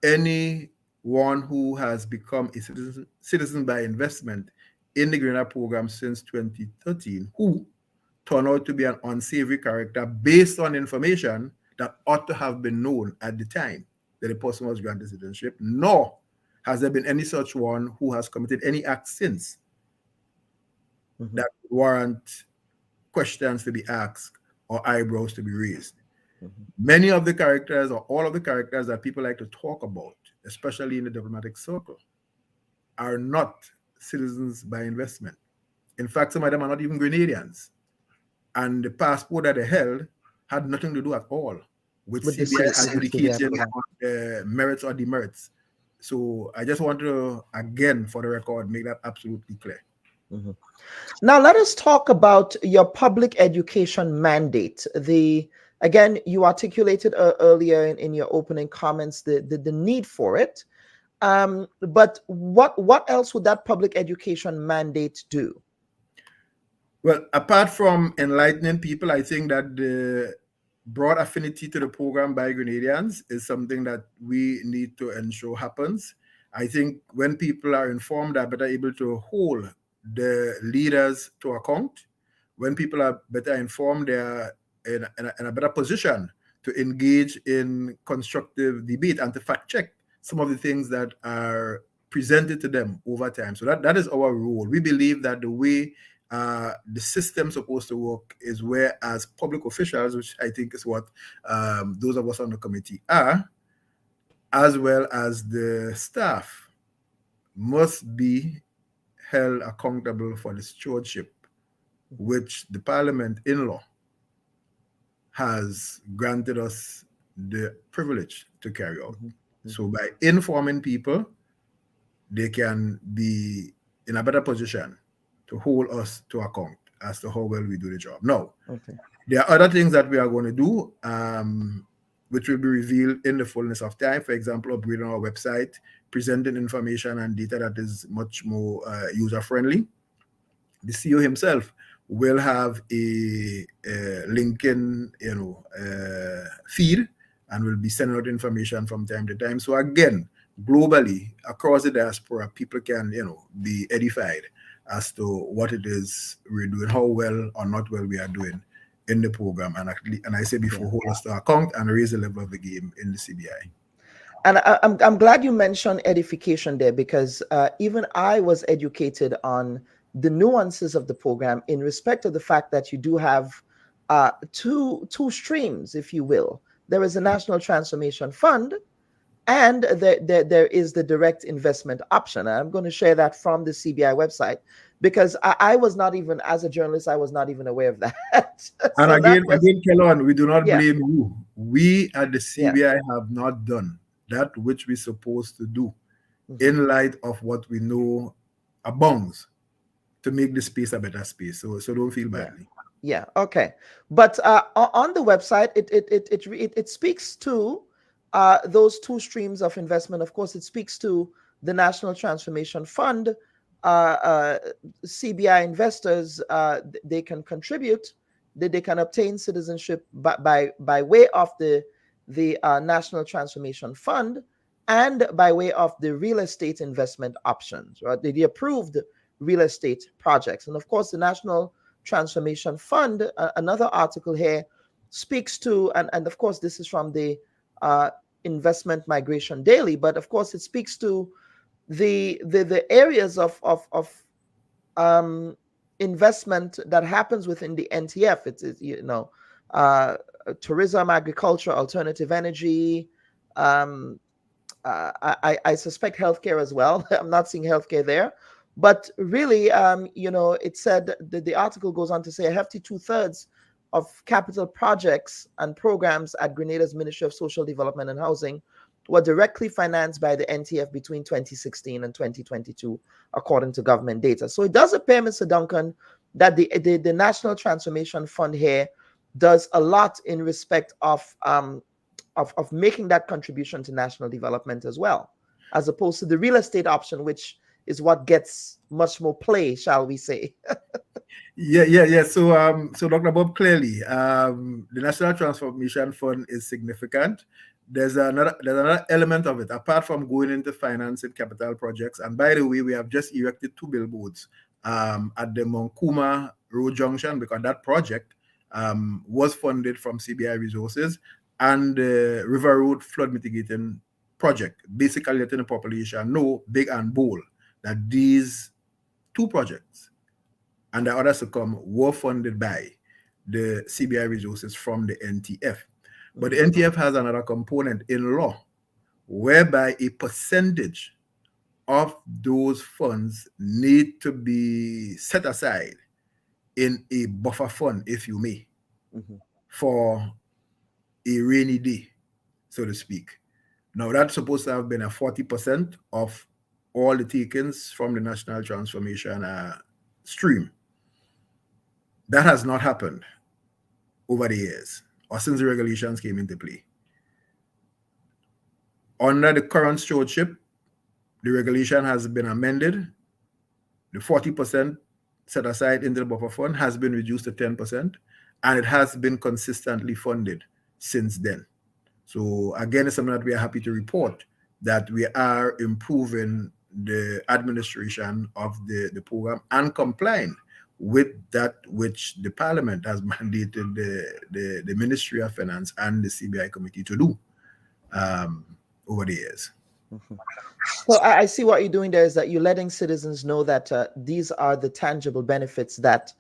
anyone who has become a citizen by investment in the Grenada program since 2013 who turned out to be an unsavory character based on information that ought to have been known at the time that the person was granted citizenship, nor has there been any such one who has committed any act since that warrant questions to be asked or eyebrows to be raised. Many of the characters, or all of the characters that people like to talk about, especially in the diplomatic circle, are not citizens by investment. In fact, some of them are not even Grenadians. And the passport that they held had nothing to do at all with CBI adjudicating the merits or demerits. So I just want to, again, for the record, make that absolutely clear. Now, let us talk about your public education mandate. Again, you articulated earlier in your opening comments the need for it. But what else would that public education mandate do? Well, apart from enlightening people, I think that the broad affinity to the program by Grenadians is something that we need to ensure happens. I think when people are informed, they're better able to hold the leaders to account. When people are better informed, they are in a better position to engage in constructive debate and to fact check some of the things that are presented to them over time. So that is our role. We believe that the way the system is supposed to work is where, as public officials, which I think is what those of us on the committee are, as well as the staff, must be held accountable for the stewardship which the Parliament in law has granted us the privilege to carry out. So by informing people, they can be in a better position to hold us to account as to how well we do the job. Now, there are other things that we are going to do, which will be revealed in the fullness of time. For example, upgrading our website, presenting information and data that is much more user-friendly. The CEO himself will have a LinkedIn, feed, and will be sending out information from time to time. So again, globally, across the diaspora, people can, be edified as to what it is we're doing, how well or not well we are doing in the program, and I say before, hold us to account and raise the level of the game in the CBI. And I'm glad you mentioned edification there, because even I was educated on the nuances of the program in respect of the fact that you do have two streams, if you will. There is a National Transformation Fund, and there is the direct investment option. And I'm going to share that from the CBI website, because I was not even, as a journalist, I was not even aware of that. So and again, Kellon, we do not blame you. We at the CBI have not done that which we're supposed to do in light of what we know abounds to make the space a better space. So don't feel badly. Yeah. Okay. But on the website, it speaks to those two streams of investment. Of course, it speaks to the National Transformation Fund. CBI investors, they can contribute they can obtain citizenship by way of the National Transformation Fund and by way of the real estate investment options, right? The approved real estate projects. And of course, the National Transformation Fund, another article here speaks to, and of course, this is from the Investment Migration Daily, but of course, it speaks to the areas of investment that happens within the NTF. It's tourism, agriculture, alternative energy. I suspect healthcare as well. I'm not seeing healthcare there, but really, it said that the article goes on to say a hefty 2/3 of capital projects and programs at Grenada's Ministry of Social Development and Housing were directly financed by the NTF between 2016 and 2022, according to government data. So it does appear, Mr. Duncan, that the National Transformation Fund here does a lot in respect of making that contribution to national development as well, as opposed to the real estate option, which is what gets much more play, shall we say. Yeah. So, Dr. Bob, clearly, the National Transformation Fund is significant. There's another element of it, apart from going into financing capital projects. And by the way, we have just erected 2 billboards at the Monkuma Road Junction, because that project was funded from CBI resources, and the River Road flood mitigating project, basically letting the population know, big and bold, that these 2 projects and the others to come were funded by the CBI resources from the NTF. But the NTF has another component in law, whereby a percentage of those funds need to be set aside in a buffer fund, if you may, for a rainy day, so to speak. Now, that's supposed to have been a 40% of all the takings from the National Transformation stream. That has not happened over the years, or since the regulations came into play. Under the current stewardship, the regulation has been amended. The 40% set aside into the buffer fund has been reduced to 10%, and it has been consistently funded since then. So again, it's something that we are happy to report, that we are improving the administration of the program and complying with that which the Parliament has mandated the Ministry of Finance and the CBI Committee to do over the years. So I see what you're doing there is that you're letting citizens know that these are the tangible benefits that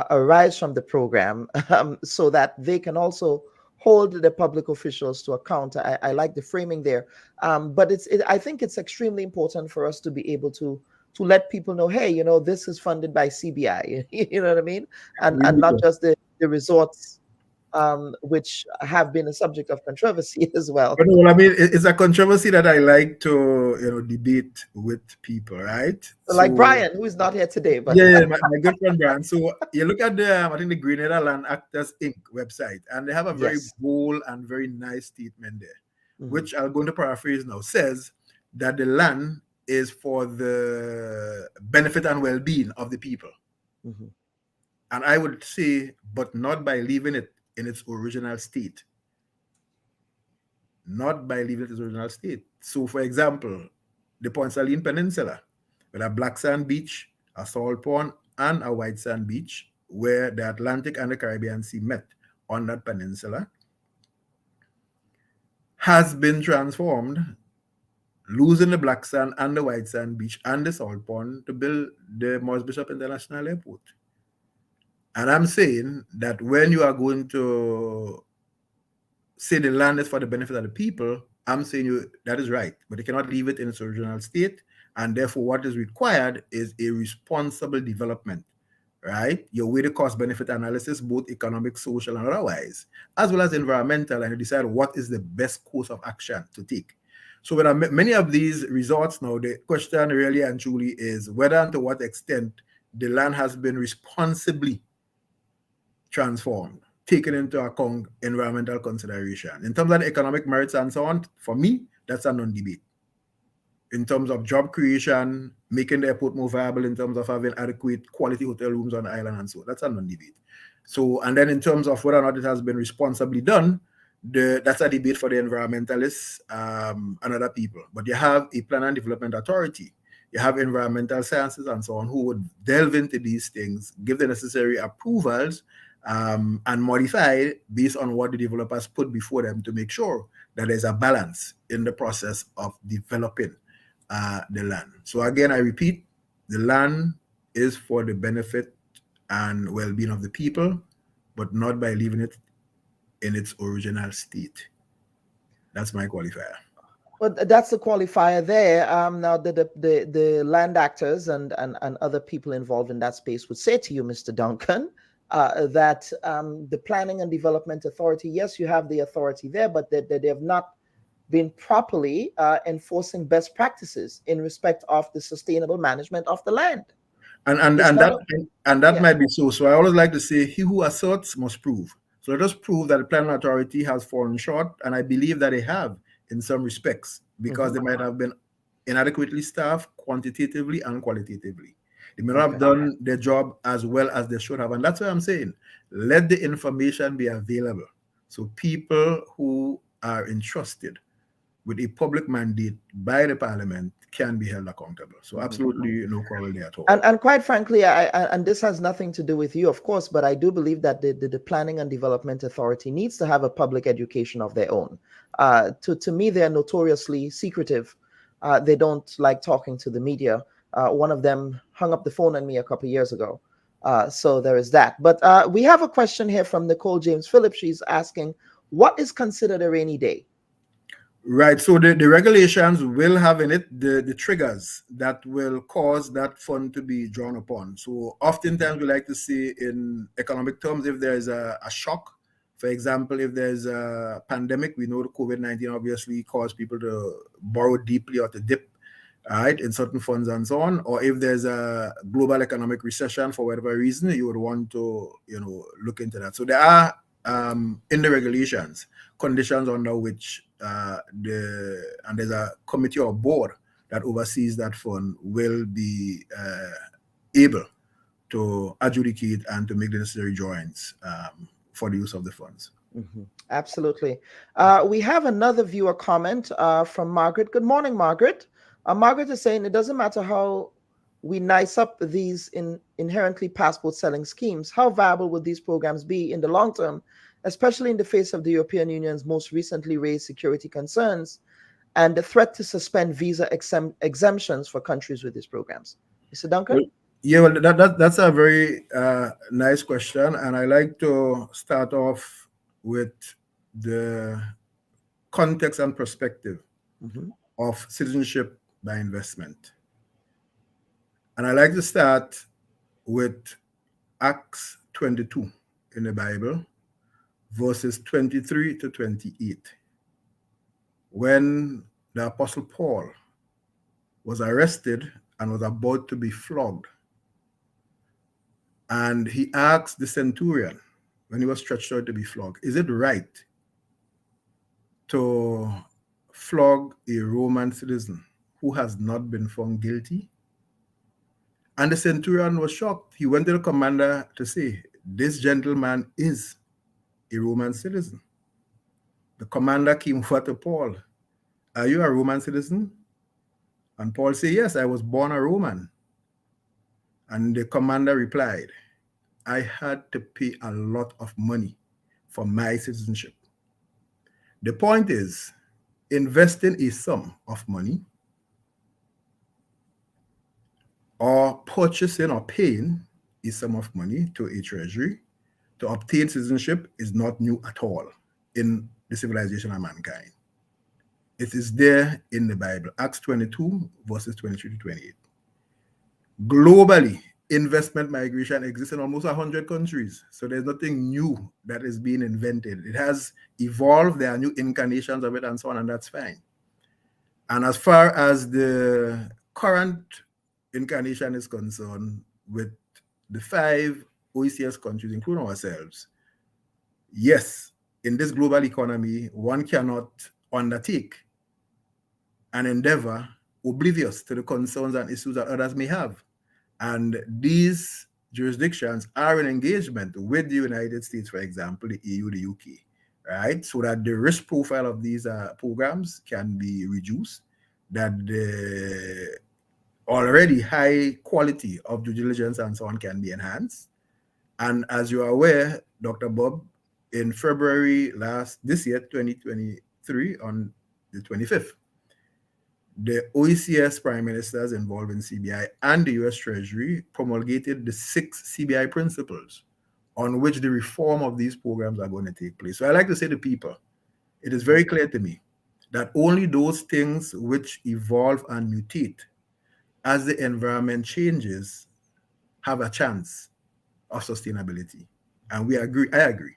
arise from the program, so that they can also hold the public officials to account. I like the framing there, but I think it's extremely important for us to be able to let people know, hey, this is funded by CBI, you know what I mean? And not just the resorts, which have been a subject of controversy as well. But I mean, it's a controversy that I like to debate with people, right? Like Brian, who is not here today. But yeah, my good friend Brian. So you look at I think the Grenada Land Actors Inc. website, and they have a very bold and very nice statement there, which I'm going to paraphrase now, says that the land is for the benefit and well-being of the people. And I would say, but not by leaving it in its original state. Not by leaving it in its original state. So, for example, the Point Saline Peninsula, with a black sand beach, a salt pond, and a white sand beach, where the Atlantic and the Caribbean Sea met on that peninsula, has been transformed, losing the black sand and the white sand beach and the salt pond to build the Morris Bishop International Airport. And I'm saying that when you are going to say the land is for the benefit of the people, I'm saying that is right, but you cannot leave it in its original state. And therefore, what is required is a responsible development, right? You weigh the cost-benefit analysis, both economic, social, and otherwise, as well as environmental, and you decide what is the best course of action to take. So with many of these resorts now, the question really and truly is whether and to what extent the land has been responsibly transformed, taking into account environmental consideration. In terms of the economic merits and so on, for me, that's a non-debate. in terms of job creation, making the airport more viable in terms of having adequate quality hotel rooms on the island and so on. That's a non-debate. So, and then in terms of whether or not it has been responsibly done, that's a debate for the environmentalists and other people. But you have a plan and development authority, you have environmental sciences and so on, who would delve into these things, give the necessary approvals, and modify based on what the developers put before them to make sure that there's a balance in the process of developing the land. So again, I repeat, the land is for the benefit and well-being of the people, but not by leaving it in its original state. That's my qualifier. Well, that's the qualifier there. Now, the land actors and other people involved in that space would say to you, Mr. Duncan, that the Planning and Development Authority, yes, you have the authority there, but they have not been properly enforcing best practices in respect of the sustainable management of the land. And that might be so. So I always like to say, he who asserts must prove. So let us prove that the Planning Authority has fallen short, and I believe that they have in some respects, because they might have been inadequately staffed quantitatively and qualitatively. They may not have done their job as well as they should have. And that's why I'm saying, let the information be available so people who are entrusted with a public mandate by the parliament can be held accountable. So absolutely no quarrel there at all. And quite frankly, and this has nothing to do with you, of course, but I do believe that the Planning and Development Authority needs to have a public education of their own. To me, they're notoriously secretive. They don't like talking to the media. One of them hung up the phone on me a couple of years ago. So there is that. But we have a question here from Nicole James Phillips. She's asking, what is considered a rainy day? Right. So the regulations will have in it the triggers that will cause that fund to be drawn upon. So oftentimes we like to see in economic terms, if there's a shock, for example, if there's a pandemic, we know the COVID-19 obviously caused people to borrow deeply or to dip, right, in certain funds and so on. Or if there's a global economic recession for whatever reason, you would want to, look into that. So there are in the regulations conditions under which and there's a committee or board that oversees that fund will be able to adjudicate and to make the necessary drawings for the use of the funds. Absolutely. We have another viewer comment from Margaret. Good morning, Margaret. Margaret is saying it doesn't matter how we nice up these inherently passport selling schemes. How viable would these programs be in the long term, especially in the face of the European Union's most recently raised security concerns and the threat to suspend visa exemptions for countries with these programs? Mr. Duncan? Yeah, well, that's a very nice question. And I like to start off with the context and perspective of citizenship by investment. And I like to start with Acts 22 in the Bible, verses 23 to 28. When the Apostle Paul was arrested and was about to be flogged, and he asked the centurion when he was stretched out to be flogged, is it right to flog a Roman citizen who has not been found guilty? And the centurion was shocked. He went to the commander to say, this gentleman is a Roman citizen. The commander came over to Paul. Are you a Roman citizen? And Paul said, yes, I was born a Roman. And the commander replied, I had to pay a lot of money for my citizenship. The point is, investing a sum of money or purchasing or paying a sum of money to a treasury to obtain citizenship is not new at all in the civilization of mankind. It is there in the Bible, Acts 22, verses 23 to 28. Globally, investment migration exists in almost 100 countries. So there's nothing new that is being invented. It has evolved. There are new incarnations of it and so on, and that's fine. And as far as the current incarnation is concerned, with the 5 OECS countries, including ourselves, yes, in this global economy, one cannot undertake an endeavor oblivious to the concerns and issues that others may have. And these jurisdictions are in engagement with the United States, for example, the EU, the UK, right? So that the risk profile of these programs can be reduced, that the already high quality of due diligence and so on can be enhanced. And as you are aware, Dr. Bob, in February this year, 2023, on the 25th, the OECS prime ministers involved in CBI and the US Treasury promulgated the 6 CBI principles on which the reform of these programs are going to take place. So I like to say to people, it is very clear to me that only those things which evolve and mutate as the environment changes have a chance of sustainability. And I agree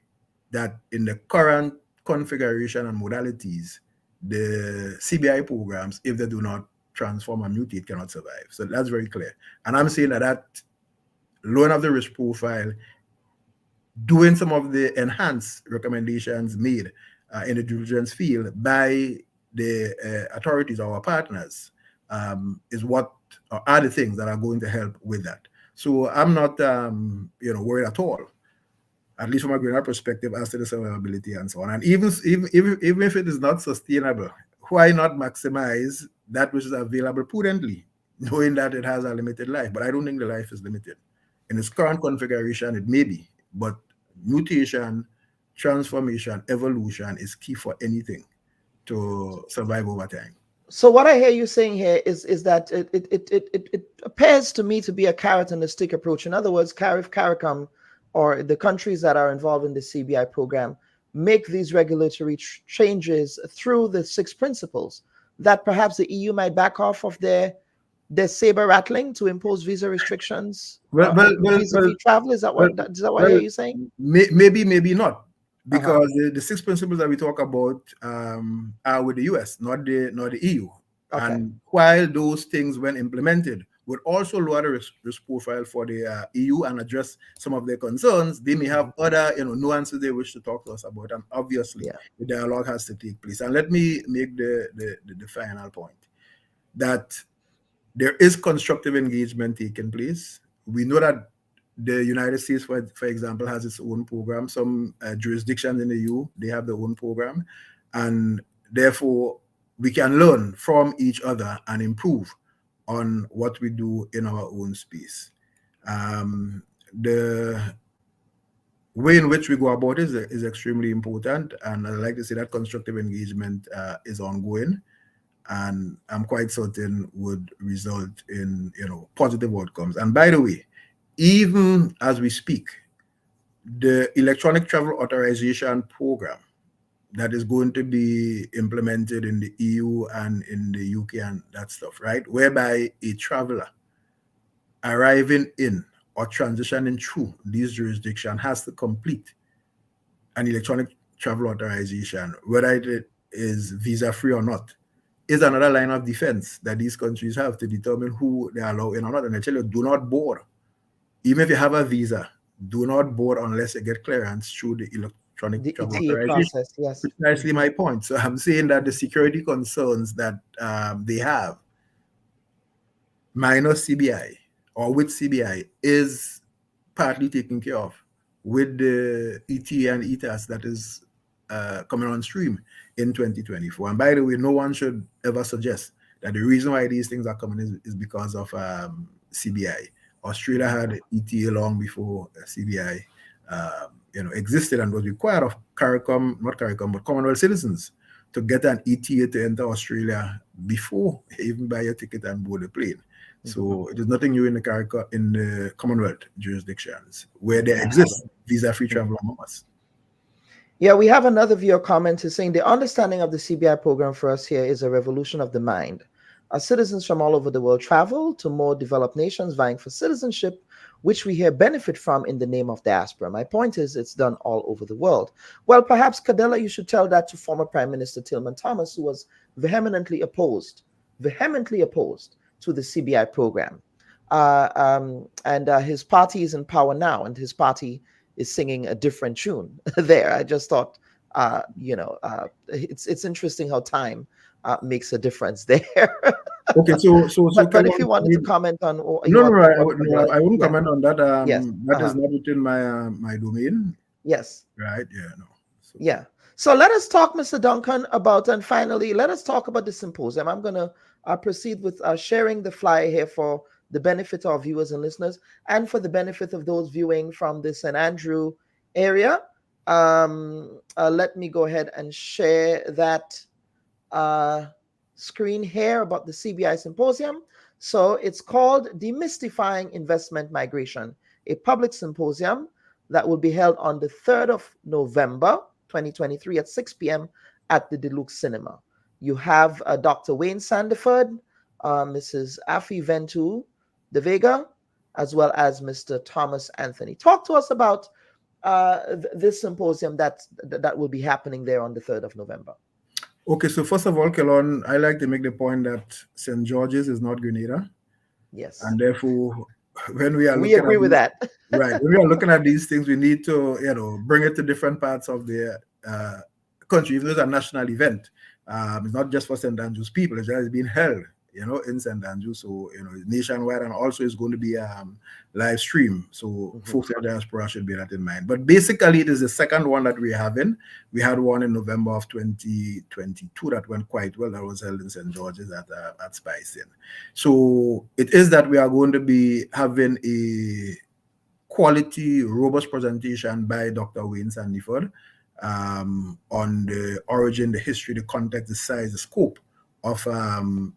that in the current configuration and modalities, the CBI programs, if they do not transform and mutate, cannot survive. So that's very clear. And I'm saying that lowering of the risk profile, doing some of the enhanced recommendations made in the due diligence field by the authorities, our partners, are the things that are going to help with that. So I'm not worried at all, at least from a Grenada perspective, as to the survivability and so on. And even if it is not sustainable, why not maximize that which is available prudently, knowing that it has a limited life? But I don't think the life is limited. In its current configuration, it may be, but mutation, transformation, evolution is key for anything to survive over time. So what I hear you saying here is that it appears to me to be a carrot and a stick approach. In other words, Caricom or the countries that are involved in the CBI program make these regulatory changes through the 6 principles, that perhaps the EU might back off of their saber rattling to impose visa restrictions vis-a-vis travel. Is that what I hear you saying? Maybe not. Because the 6 principles that we talk about are with the US, not the EU. Okay. And while those things, when implemented, would also lower the risk profile for the EU and address some of their concerns, they may have other nuances they wish to talk to us about. And obviously, the dialogue has to take place. And let me make the final point that there is constructive engagement taking place. We know that the United States, for example, has its own program. Some jurisdictions in the EU, they have their own program. And therefore, we can learn from each other and improve on what we do in our own space. The way in which we go about it is extremely important. And I'd like to say that constructive engagement is ongoing. And I'm quite certain would result in positive outcomes. And by the way, even as we speak, the electronic travel authorization program that is going to be implemented in the EU and in the UK and that stuff, right? Whereby a traveler arriving in or transitioning through these jurisdictions has to complete an electronic travel authorization, whether it is visa-free or not, is another line of defense that these countries have to determine who they allow in or not. And I tell you, do not board. Even if you have a visa, do not board unless you get clearance through the electronic travel authorization. Process, yes. Precisely my point. So I'm saying that the security concerns that they have, minus CBI or with CBI, is partly taken care of with the ETA and ETAS that is coming on stream in 2024. And by the way, no one should ever suggest that the reason why these things are coming is because of CBI. Australia had ETA long before CBI existed and was required of Caricom, not Caricom, but Commonwealth citizens to get an ETA to enter Australia before even buy a ticket and board a plane. So it is nothing new in the Commonwealth jurisdictions where there exists visa-free travel among us. Yeah, we have another viewer comment is saying the understanding of the CBI program for us here is a revolution of the mind. Our citizens from all over the world travel to more developed nations vying for citizenship, which we here benefit from in the name of diaspora. My point is it's done all over the world. Well, perhaps, Cadella, you should tell that to former Prime Minister Tillman Thomas, who was vehemently opposed to the CBI program. And his party is in power now, and his party is singing a different tune there. I just thought, it's interesting how time makes a difference there. Okay, but if you wanted to comment on, or no, I wouldn't comment on that. Yes. That is not within my domain. Yes. Right. Yeah. No. Yeah. So let us talk, Mr. Duncan, about, and finally, let us talk about the symposium. I'm going to proceed with sharing the flyer here for the benefit of viewers and listeners, and for the benefit of those viewing from the St. Andrew area. Let me go ahead and share that screen here about the CBI symposium. So it's called Demystifying Investment Migration, a public symposium that will be held on the 3rd of November, 2023 at 6 p.m. at the Deluxe Cinema. You have Dr. Wayne Sandiford, Mrs. Afi Ventu de Vega, as well as Mr. Thomas Anthony. Talk to us about this symposium that will be happening there on the 3rd of November. Okay, so first of all, Kelon, I like to make the point that St. George's is not Grenada. Yes. And therefore, when we are we agree with that. Right. When we are looking at these things, we need to, bring it to different parts of the country. Even though it's a national event, it's not just for St. Andrew's people. It's just being held, in St. Andrews. So, nationwide, and also it's going to be live stream. So folks in the diaspora should bear that in mind. But basically, it is the second one that we're having. We had one in November of 2022 that went quite well. That was held in St. George's at Spice Inn. So it is that we are going to be having a quality, robust presentation by Dr. Wayne Sandiford on the origin, the history, the context, the size, the scope of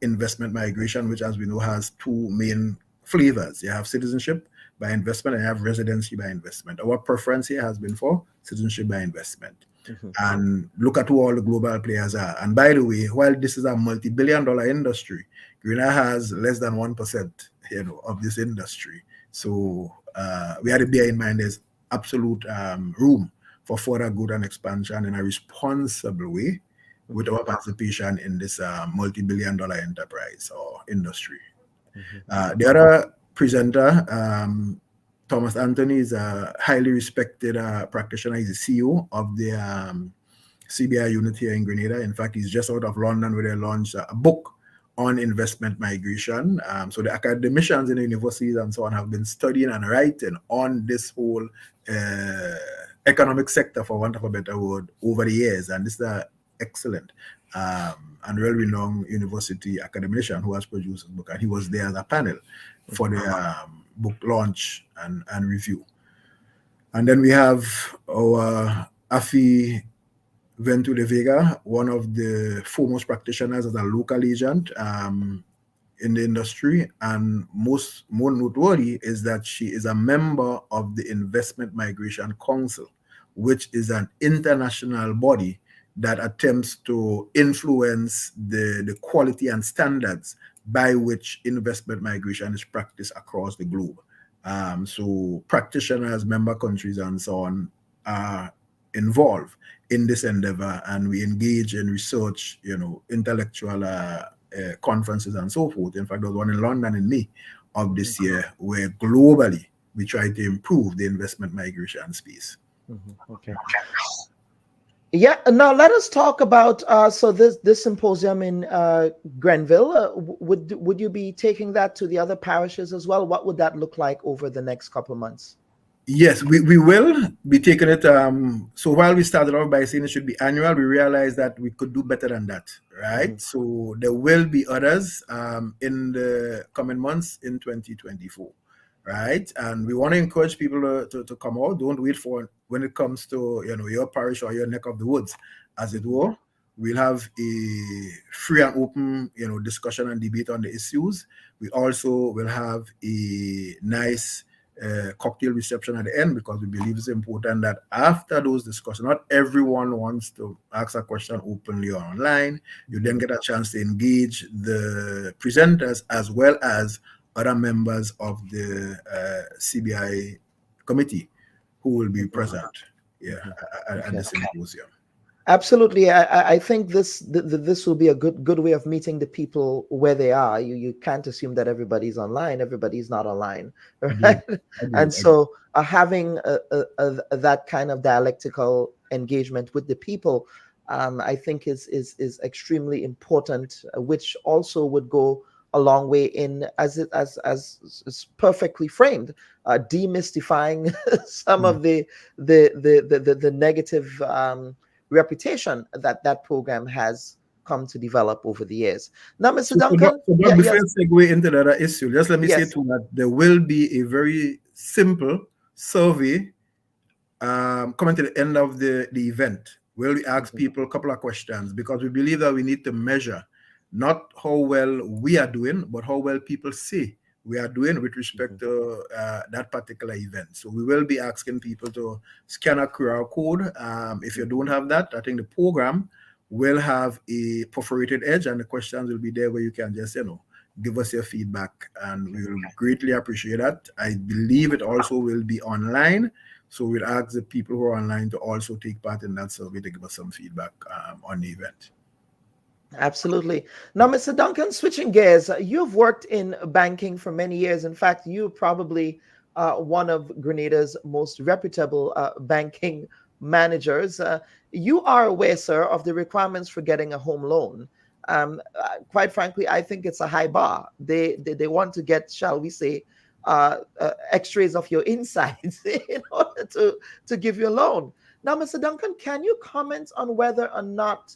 investment migration, which, as we know, has two main flavors. You have citizenship by investment and you have residency by investment. Our preference here has been for citizenship by investment. And look at who all the global players are. And by the way, while this is a multi-billion-dollar industry, Grenada has less than 1%, of this industry. So we had to bear in mind there's absolute room for further growth and expansion in a responsible way with our participation in this multi-billion-dollar enterprise or industry. The other presenter, Thomas Anthony, is a highly respected practitioner. He's the CEO of the CBI unit here in Grenada. In fact, he's just out of London where they launched a book on investment migration. So the academicians in the universities and so on have been studying and writing on this whole economic sector, for want of a better word, over the years. And this is an excellent and well-renowned university academician who has produced a book. And he was there as a panel for the book launch and review. And then we have our Afi Ventu de Vega, one of the foremost practitioners as a local agent in the industry. And more noteworthy is that she is a member of the Investment Migration Council, which is an international body that attempts to influence the quality and standards by which investment migration is practiced across the globe. So practitioners, member countries, and so on are involved in this endeavor, and we engage in research, intellectual conferences and so forth. In fact, there was one in London in May of this year where globally we try to improve the investment migration space. Okay. Yeah, now let us talk about so this symposium in Grenville. Would you be taking that to the other parishes as well? What would that look like over the next couple of months? Yes, we will be taking it. So while we started off by saying it should be annual, we realized that we could do better than that, right? So there will be others in the coming months in 2024. Right, and we want to encourage people to come out. Don't wait for when it comes to your parish or your neck of the woods, as it were. We'll have a free and open discussion and debate on the issues. We also will have a nice cocktail reception at the end, because we believe it's important that after those discussions, not everyone wants to ask a question openly or online. You then get a chance to engage the presenters as well as other members of the CBI committee who will be present at the symposium. Absolutely. I think this will be a good way of meeting the people where they are. You can't assume that everybody's online. Everybody's not online, right? And so having that kind of dialectical engagement with the people, I think is extremely important, which also would go a long way in, as it's perfectly framed, demystifying some of the negative reputation that program has come to develop over the years. Now, Mr. Duncan, before I segue into the other issue, just let me say yes. to that there will be a very simple survey coming to the end of the event, where we ask people a couple of questions, because we believe that we need to measure not how well we are doing, but how well people say we are doing with respect to that particular event. So we will be asking people to scan a QR code. If you don't have that, I think the program will have a perforated edge, and the questions will be there where you can just, give us your feedback, and we will greatly appreciate that. I believe it also will be online, so we'll ask the people who are online to also take part in that survey to give us some feedback on the event. Absolutely. Now, Mr. Duncan, switching gears, you've worked in banking for many years. In fact, you're probably one of Grenada's most reputable banking managers. You are aware, sir, of the requirements for getting a home loan. Quite frankly, I think it's a high bar. They want to get, shall we say, x-rays of your insides in order to give you a loan. Now, Mr. Duncan, can you comment on whether or not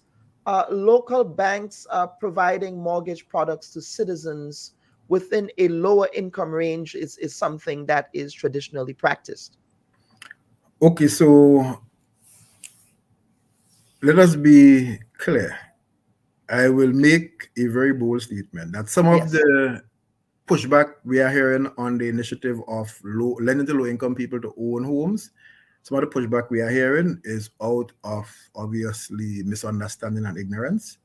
local banks are providing mortgage products to citizens within a lower income range is something that is traditionally practiced? Okay, so let us be clear. I will make a very bold statement that some of the pushback we are hearing on the initiative of lending to low-income people to own homes, some of the pushback we are hearing is out of obviously misunderstanding and ignorance.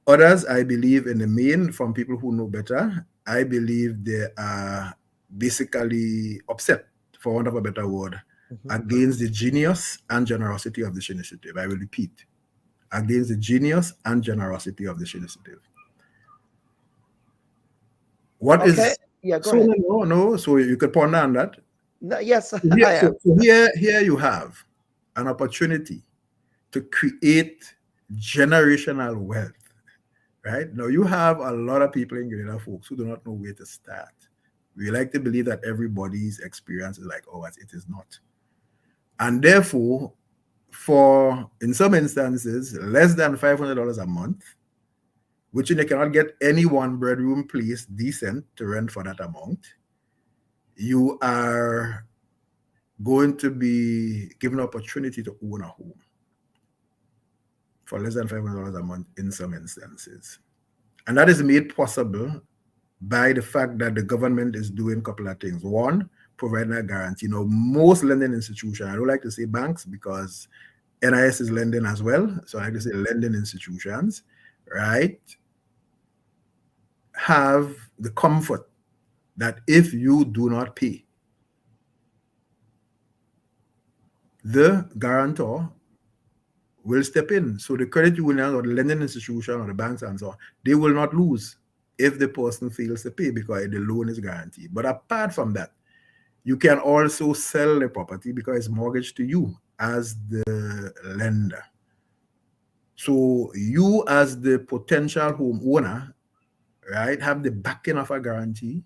Others, I believe, in the main, from people who know better, I believe they are basically upset, for want of a better word, against the genius and generosity of this initiative. I will repeat, against the genius and generosity of this initiative. What is? Yeah, go so ahead. No. So you could ponder on that. No, yes, So here you have an opportunity to create generational wealth. Right now, you have a lot of people in Grenada, folks, who do not know where to start. We like to believe that everybody's experience is like ours. It is not. And therefore, in some instances, less than $500 a month, which you cannot get any one bedroom place decent to rent for that amount, you are going to be given an opportunity to own a home for less than $500 a month in some instances. And that is made possible by the fact that the government is doing a couple of things. One, providing a guarantee. Most lending institutions, I don't like to say banks because NIS is lending as well, so I like to say lending institutions, right, have the comfort that if you do not pay, the guarantor will step in. So the credit union or the lending institution or the banks and so on, they will not lose if the person fails to pay because the loan is guaranteed. But apart from that, you can also sell the property because it's mortgaged to you as the lender. So you as the potential homeowner, right, have the backing of a guarantee,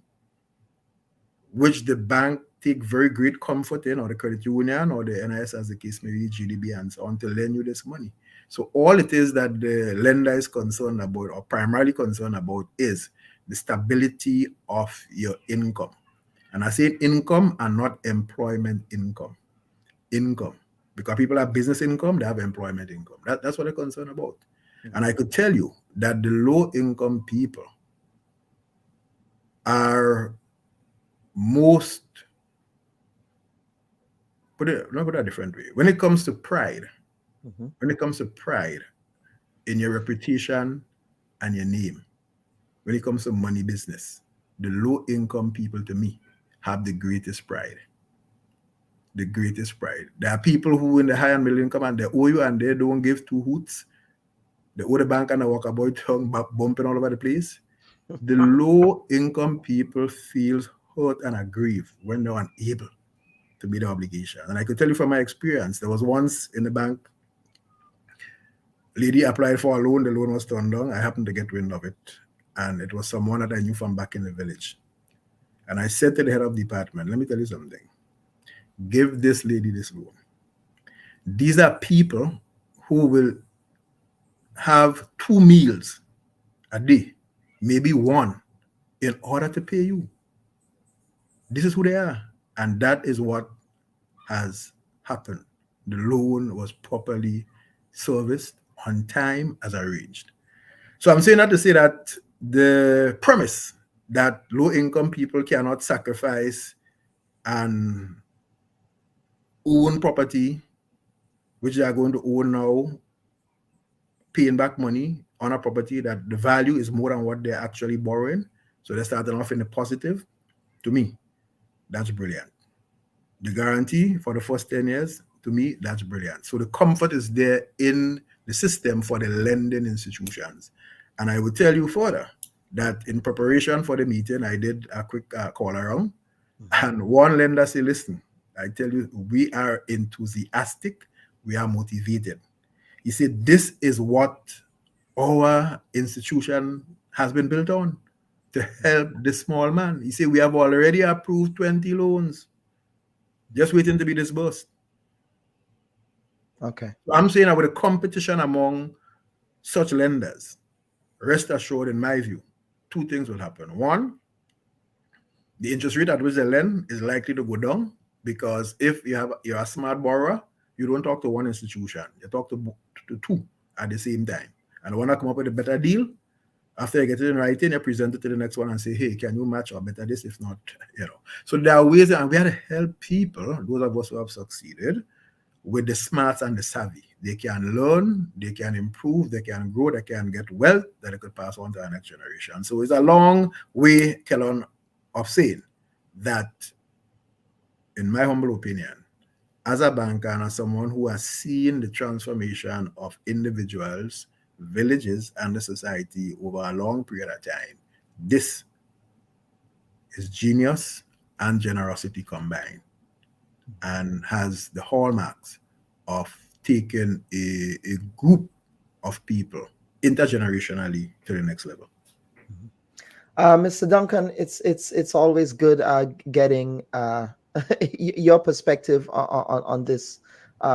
which the bank take very great comfort in, or the credit union or the NIS, as the case may be, GDB and so on, to lend you this money. So all it is that the lender is concerned about, or primarily concerned about, is the stability of your income. And I say income and not employment income. Income. Because people have business income, they have employment income. That's what they're concerned about. And I could tell you that the low-income people are most, put it a different way. When it comes to pride, when it comes to pride in your reputation and your name, when it comes to money business, the low-income people, to me, have the greatest pride. The greatest pride. There are people who in the high and middle income and they owe you and they don't give two hoots. They owe the bank and they walk about tongue bumping all over the place. The low-income people feel hurt and aggrieved when they're unable to meet the obligation. And I could tell you from my experience, there was once in the bank, lady applied for a loan, the loan was turned down. I happened to get wind of it. and it was someone that I knew from back in the village. And I said to the head of department, let me tell you something. Give this lady this loan. These are people who will have 2 meals a day, maybe 1, in order to pay you. This is who they are. And that is what has happened. The loan was properly serviced on time as arranged. So I'm saying that to say that the premise that low-income people cannot sacrifice and own property, which they are going to own now, paying back money on a property that the value is more than what they're actually borrowing. So they're starting off in the positive. To me, that's brilliant. The guarantee for the first 10 years, to me, that's brilliant. So the comfort is there in the system for the lending institutions. And I would tell you further that in preparation for the meeting, I did a quick call around. And one lender said, listen, I tell you, we are enthusiastic, we are motivated. He said, this is what our institution has been built on, to help the small man. He said, we have already approved 20 loans, just waiting to be disbursed. Okay. So I'm saying that with a competition among such lenders, rest assured, in my view, 2 things will happen. One, the interest rate at which they lend is likely to go down, because if you're a smart borrower, you don't talk to one institution, you talk to 2 at the same time. And when I come up with a better deal, after you get it in writing, you present it to the next one and say, hey, can you match or better this? If not, So there are ways, and we have to help people, those of us who have succeeded, with the smarts and the savvy. They can learn, they can improve, they can grow, they can get wealth that they could pass on to the next generation. So it's a long way, Kellon, of saying that, in my humble opinion, as a banker and as someone who has seen the transformation of individuals, villages, and the society over a long period of time, this is genius and generosity combined, and has the hallmarks of taking a group of people intergenerationally to the next level. Mr. Duncan, it's always good getting your perspective on this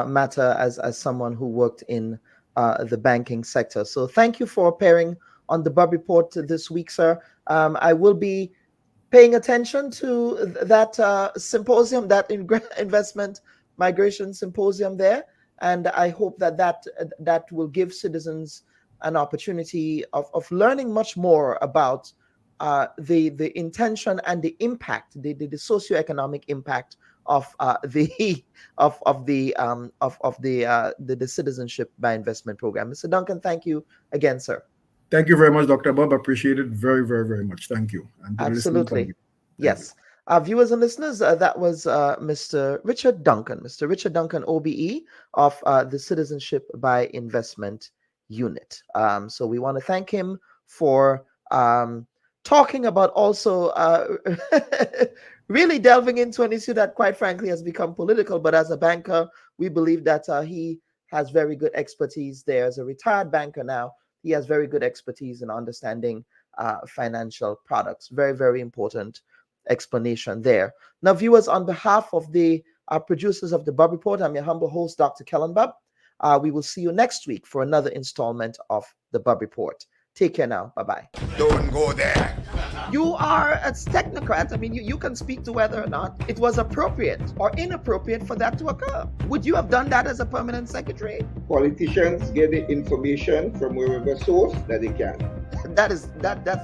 matter as someone who worked in the banking sector. So thank you for appearing on the Bub Report this week, sir. I will be paying attention to that symposium, that investment migration symposium there, and I hope that will give citizens an opportunity of learning much more about the intention and the impact, the socioeconomic impact of the citizenship by investment program. Mr. Duncan, thank you again, sir. Thank you very much, Dr. Bob. Appreciate it very, very, very much. Thank you. And absolutely. Thank yes. Our viewers and listeners, that was Mr. Richard Duncan, OBE of the Citizenship by Investment Unit. So we want to thank him for talking about also really delving into an issue that, quite frankly, has become political. But as a banker, we believe that he has very good expertise there. As a retired banker now, he has very good expertise in understanding financial products. Very, very important explanation there. Now, viewers, on behalf of the producers of the Bub Report, I'm your humble host, Dr. Kellen Bub. We will see you next week for another installment of the Bub Report. Take care now. Bye-bye. Don't go there. You are a technocrat. I mean, you can speak to whether or not it was appropriate or inappropriate for that to occur. Would you have done that as a permanent secretary? Politicians get the information from wherever source that they can. That's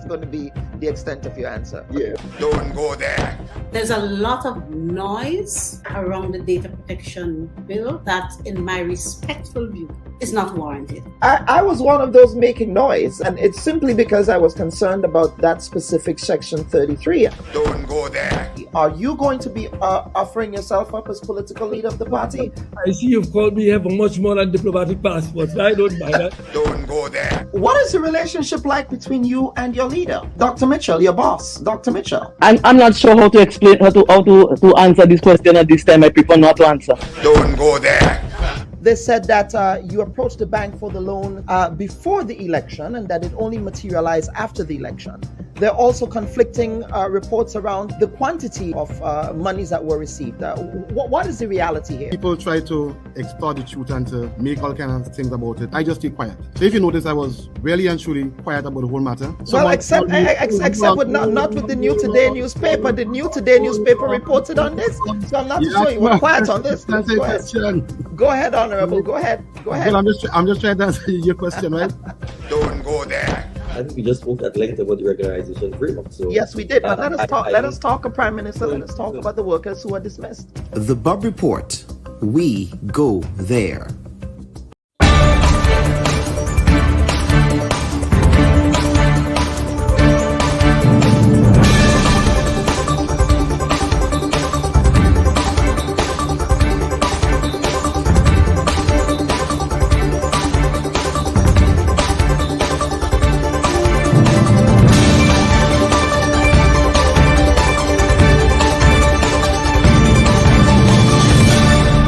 going to be the extent of your answer. Yeah. Don't go there. There's a lot of noise around the data protection bill that, in my respectful view, is not warranted. I was one of those making noise, and it's simply because I was concerned about that specific section 33. Don't go there. Are you going to be offering yourself up as political leader of the party? I see you've called me here for much more than diplomatic passports. I don't buy that. Don't go there. What is the relationship like between you and your leader, Dr. Mitchell, your boss, Dr. Mitchell? I'm not sure how to explain how to answer this question at this time. I prefer not to answer. Don't go there. They said that you approached the bank for the loan before the election and that it only materialized after the election. There are also conflicting reports around the quantity of monies that were received. What is the reality here? People try to extort the truth and to make all kinds of things about it. I just stay quiet. So if you notice, I was really and truly quiet about the whole matter. Well, except with not with the New Today newspaper. The New Today newspaper reported on this, so I'm not too sure you were quiet on this. Go ahead, Honorable. Go ahead. Well, I'm just trying to answer your question, right? Don't go there. I think we just spoke at length about the regularization framework. So yes, we did. But let us talk, Prime Minister. Let us talk about the workers who are dismissed. The Bob Report. We go there.